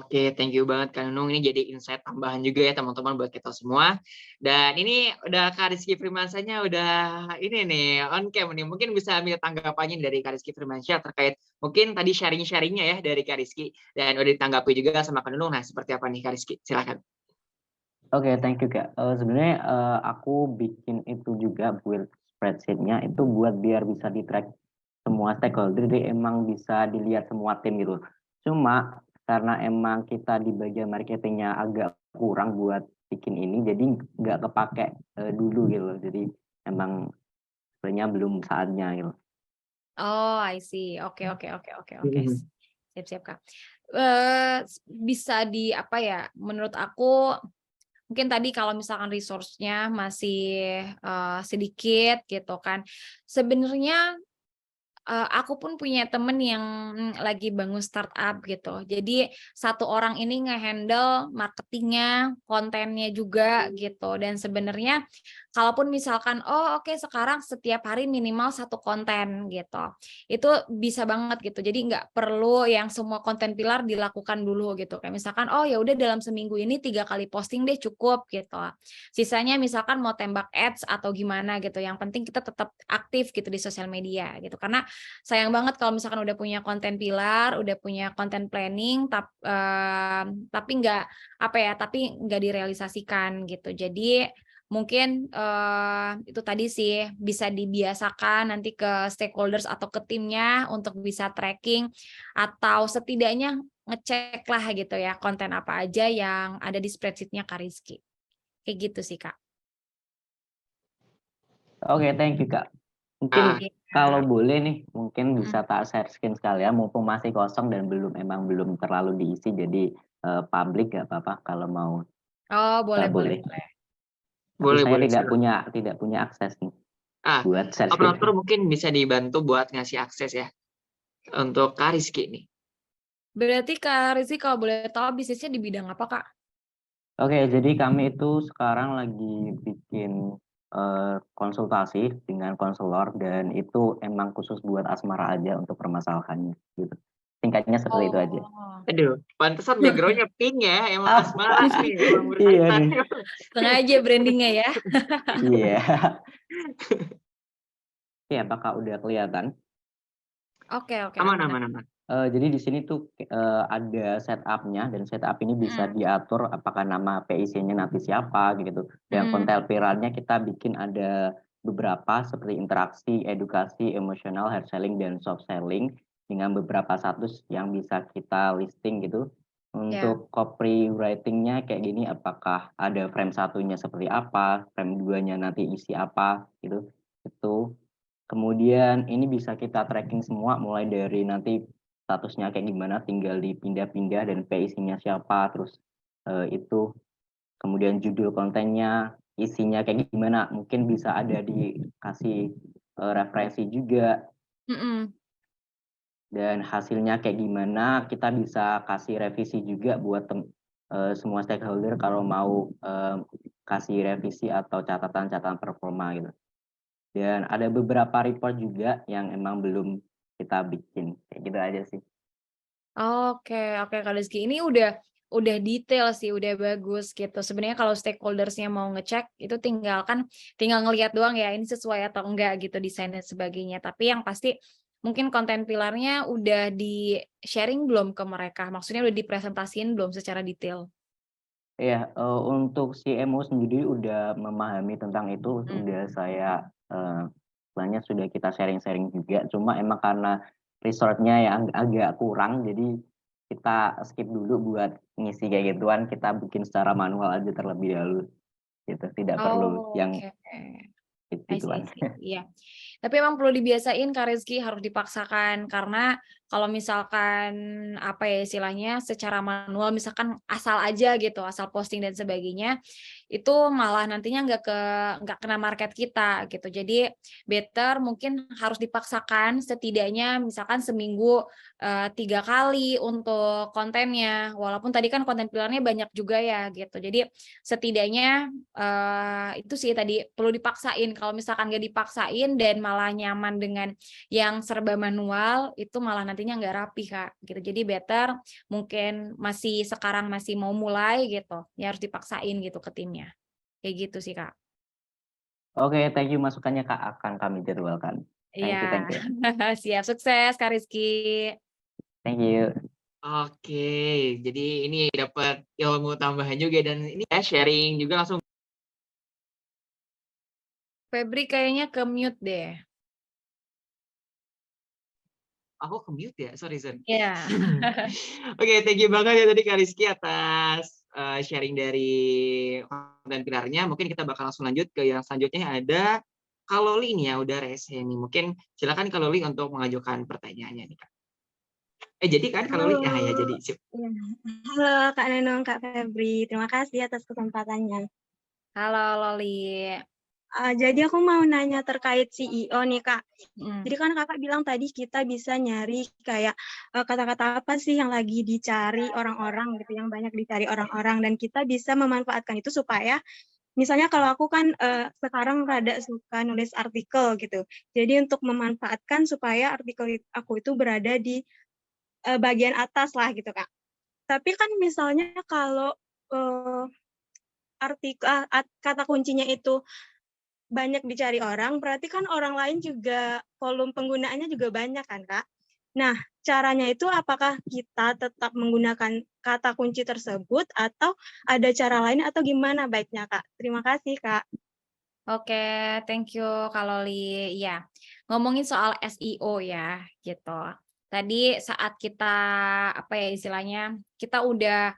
Oke, thank you banget Kak Nunung, ini jadi insight tambahan juga ya teman-teman buat kita semua. Dan ini udah Kak Rizky Firmansanya udah ini nih on cam nih, mungkin bisa ambil tanggapannya dari Kak Rizky Firmansyah terkait mungkin tadi sharing-sharingnya ya dari Kak Rizky dan udah ditanggapi juga sama Kak Nunung. Nah, seperti apa nih Kak Rizky? Silakan. Oke, thank you Kak. Sebenarnya aku bikin itu juga build spreadsheet-nya itu buat biar bisa di-track semua stakeholder, jadi emang bisa dilihat semua tim gitu. Cuma karena emang kita di bagian marketingnya agak kurang buat bikin ini, jadi nggak kepake dulu gitu. Jadi emang sebenarnya belum saatnya gitu. Oh, I see. Oke. Mhm. Siap-siap, Kak. Bisa apa ya, menurut aku mungkin tadi kalau misalkan resource-nya masih, sedikit gitu kan, sebenarnya aku pun punya temen yang lagi bangun startup gitu. Jadi satu orang ini nge-handle marketingnya, kontennya juga gitu. Dan sebenarnya kalaupun misalkan, oh oke sekarang setiap hari minimal satu konten gitu. Itu bisa banget gitu. Jadi nggak perlu yang semua konten pilar dilakukan dulu gitu. Kayak misalkan, oh ya udah dalam seminggu ini 3 kali posting deh cukup gitu. Sisanya misalkan mau tembak ads atau gimana gitu. Yang penting kita tetap aktif gitu di sosial media gitu. Karena sayang banget kalau misalkan udah punya konten pilar, udah punya konten planning, tapi nggak direalisasikan gitu. Jadi mungkin itu tadi sih bisa dibiasakan nanti ke stakeholders atau ke timnya untuk bisa tracking atau setidaknya ngecek lah gitu ya konten apa aja yang ada di spreadsheet-nya Kak Rizky. Kayak gitu sih Kak. Oke, thank you Kak. Ah, Mungkin kalau boleh nih, mungkin Mm-mm. bisa tak share screen sekalian, mumpung masih kosong dan belum terlalu diisi, jadi publik nggak apa-apa kalau mau. Oh, boleh. Boleh. Tapi boleh saya boleh. tidak punya akses nih Ah, buat share screen. operator mungkin bisa dibantu buat ngasih akses ya untuk Kak Rizky nih. Berarti Kak Rizky kalau boleh tahu bisnisnya di bidang apa Kak? Oke, jadi kami itu sekarang lagi bikin konsultasi dengan konselor dan itu emang khusus buat asmara aja untuk permasalahannya gitu. Singkatnya seperti itu aja. Oh. Aduh, pantesan background-nya pink ya, emang Ah, asmara nih, emang iya berkaitan. nih. Sengaja brandingnya ya. Iya. Oke, apakah udah kelihatan? Oke, Aman, aman. aman, aman. Jadi di sini tuh ada setup-nya dan setup ini bisa Mhm. diatur apakah nama PIC-nya nanti siapa gitu. Dan Mhm. konten viralnya kita bikin ada beberapa seperti interaksi, edukasi, emosional, hard selling, dan soft selling dengan beberapa status yang bisa kita listing gitu. Ya. Untuk copywriting-nya kayak gini, apakah ada frame satunya seperti apa, frame 2-nya nanti isi apa gitu. Itu. Kemudian ini bisa kita tracking semua mulai dari nanti statusnya kayak gimana, tinggal dipindah-pindah dan PIC-nya siapa, terus itu kemudian judul kontennya, isinya kayak gimana, mungkin bisa ada dikasih referensi juga Mhm. dan hasilnya kayak gimana, kita bisa kasih revisi juga buat semua stakeholder kalau mau kasih revisi atau catatan-catatan performa gitu. Dan ada beberapa report juga yang emang belum kita bikin, kayak gitu aja sih. Oke, Kak Rizky. Ini udah udah detail sih, udah bagus gitu. Sebenarnya kalau stakeholders-nya mau ngecek itu tinggal ngelihat doang ya ini sesuai atau enggak gitu desain dan sebagainya. Tapi yang pasti mungkin konten pilarnya udah di-sharing belum ke mereka? Maksudnya udah dipresentasiin belum secara detail? Iya, untuk CMO sendiri udah memahami tentang itu, Hmm. udah saya, istilahnya sudah kita sharing-sharing juga, cuma emang karena resource-nya yang agak kurang, jadi kita skip dulu buat ngisi kayak gituan, kita bikin secara manual aja terlebih dahulu, gitu. Tidak perlu Oh, yang oke. I see, I gitu-gituan. see. Iya. Tapi emang perlu dibiasain Kak Rizky, harus dipaksakan karena kalau misalkan apa ya istilahnya secara manual misalkan asal aja gitu, asal posting dan sebagainya, itu malah nantinya nggak kena market kita gitu. Jadi better mungkin harus dipaksakan setidaknya misalkan seminggu 3 kali untuk kontennya. Walaupun tadi kan konten pilarnya banyak juga ya gitu. Jadi setidaknya itu sih tadi perlu dipaksain. Kalau misalkan nggak dipaksain dan malah nyaman dengan yang serba manual, itu malah nantinya nggak rapi Kak, gitu. Jadi better mungkin sekarang masih mau mulai gitu, ya harus dipaksain gitu ke timnya. Kayak gitu sih Kak. Oke, thank you masukannya, Kak, akan kami jadwalkan. Iya, Thank you. siap. Sukses Kak Rizky. Thank you. Oke, jadi ini dapat ilmu tambahan juga dan ini ya sharing juga langsung. Febri kayaknya ke mute deh. Aku ke-mute ya? Sorry. Iya. Oke, thank you banget ya tadi Kak Rizky atas sharing dari konten pilarnya. Mungkin kita bakal langsung lanjut ke yang selanjutnya ada Kak Loli nih ya, udah rese nih. Mungkin silakan Kak Loli untuk mengajukan pertanyaannya nih Kak. Jadi kan Kak Loli? Halo, Ya jadi. Sip. iya. Halo Kak Nenong, Kak Febri. Terima kasih atas kesempatannya. Halo Loli. Jadi aku mau nanya terkait CEO nih Kak. Mm. Jadi kan Kakak bilang tadi kita bisa nyari kayak kata-kata apa sih yang lagi dicari orang-orang gitu, yang banyak dicari orang-orang dan kita bisa memanfaatkan itu supaya misalnya kalau aku kan sekarang rada suka nulis artikel gitu. Jadi untuk memanfaatkan supaya artikel aku itu berada di bagian atas lah gitu Kak. Tapi kan misalnya kalau kata kuncinya itu banyak dicari orang, berarti kan orang lain juga volume penggunaannya juga banyak kan, Kak? Nah, caranya itu apakah kita tetap menggunakan kata kunci tersebut atau ada cara lain atau gimana baiknya, Kak? Terima kasih, Kak. Oke, thank you Kak Loli. Ya, ngomongin soal SEO ya, gitu. Tadi saat kita apa ya istilahnya, kita udah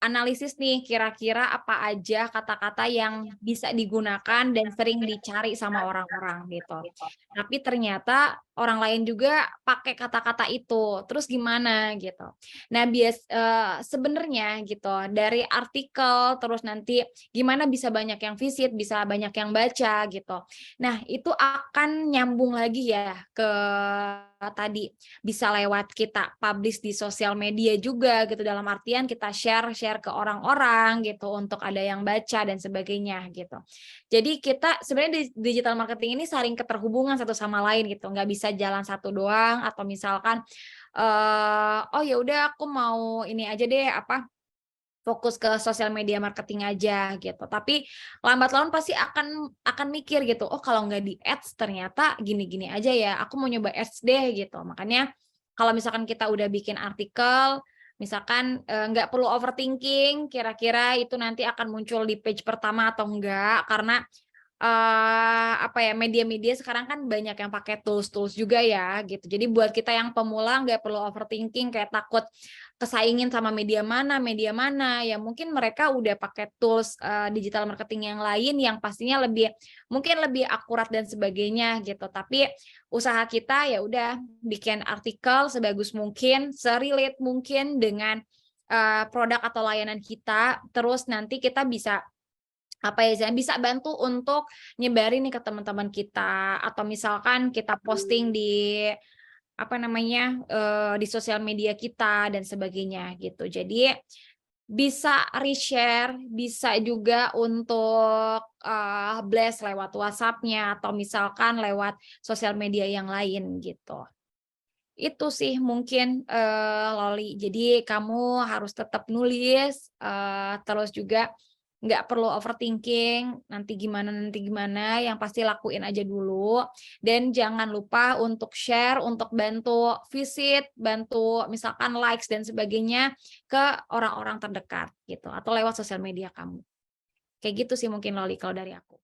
analisis nih kira-kira apa aja kata-kata yang bisa digunakan dan sering dicari sama orang-orang gitu. Tapi ternyata orang lain juga pakai kata-kata itu. Terus gimana gitu. Nah, sebenarnya gitu dari artikel terus nanti gimana bisa banyak yang visit, bisa banyak yang baca gitu. Nah, itu akan nyambung lagi ya ke tadi bisa lewat kita publish di sosial media juga gitu dalam artian kita share ke orang-orang gitu untuk ada yang baca dan sebagainya gitu. Jadi kita sebenarnya di digital marketing ini saling keterhubungan satu sama lain gitu, nggak bisa jalan satu doang atau misalkan oh ya udah aku mau ini aja deh apa fokus ke sosial media marketing aja gitu. Tapi lambat laun pasti akan mikir gitu, oh kalau nggak di ads ternyata gini-gini aja ya, aku mau nyoba ads deh gitu. Makanya kalau misalkan kita udah bikin artikel, misalkan nggak perlu overthinking, kira-kira itu nanti akan muncul di page pertama atau enggak, karena apa ya, media-media sekarang kan banyak yang pakai tools-tools juga ya, gitu. Jadi buat kita yang pemula nggak perlu overthinking kayak takut kesaingin sama media mana, ya mungkin mereka udah pakai tools, digital marketing yang lain yang pastinya mungkin lebih akurat dan sebagainya gitu. Tapi usaha kita ya udah bikin artikel sebagus mungkin, se-relate mungkin dengan, produk atau layanan kita, terus nanti kita bisa apa ya, bisa bantu untuk nyebarin nih ke teman-teman kita atau misalkan kita posting di apa namanya, di sosial media kita dan sebagainya gitu. Jadi bisa reshare, bisa juga untuk, blast lewat WhatsApp-nya atau misalkan lewat sosial media yang lain gitu. Itu sih mungkin, Loli. Jadi kamu harus tetap nulis, terus juga nggak perlu overthinking, nanti gimana, yang pasti lakuin aja dulu. Dan jangan lupa untuk share, untuk bantu visit, bantu misalkan likes dan sebagainya ke orang-orang terdekat gitu, atau lewat sosial media kamu. Kayak gitu sih mungkin Loli kalau dari aku.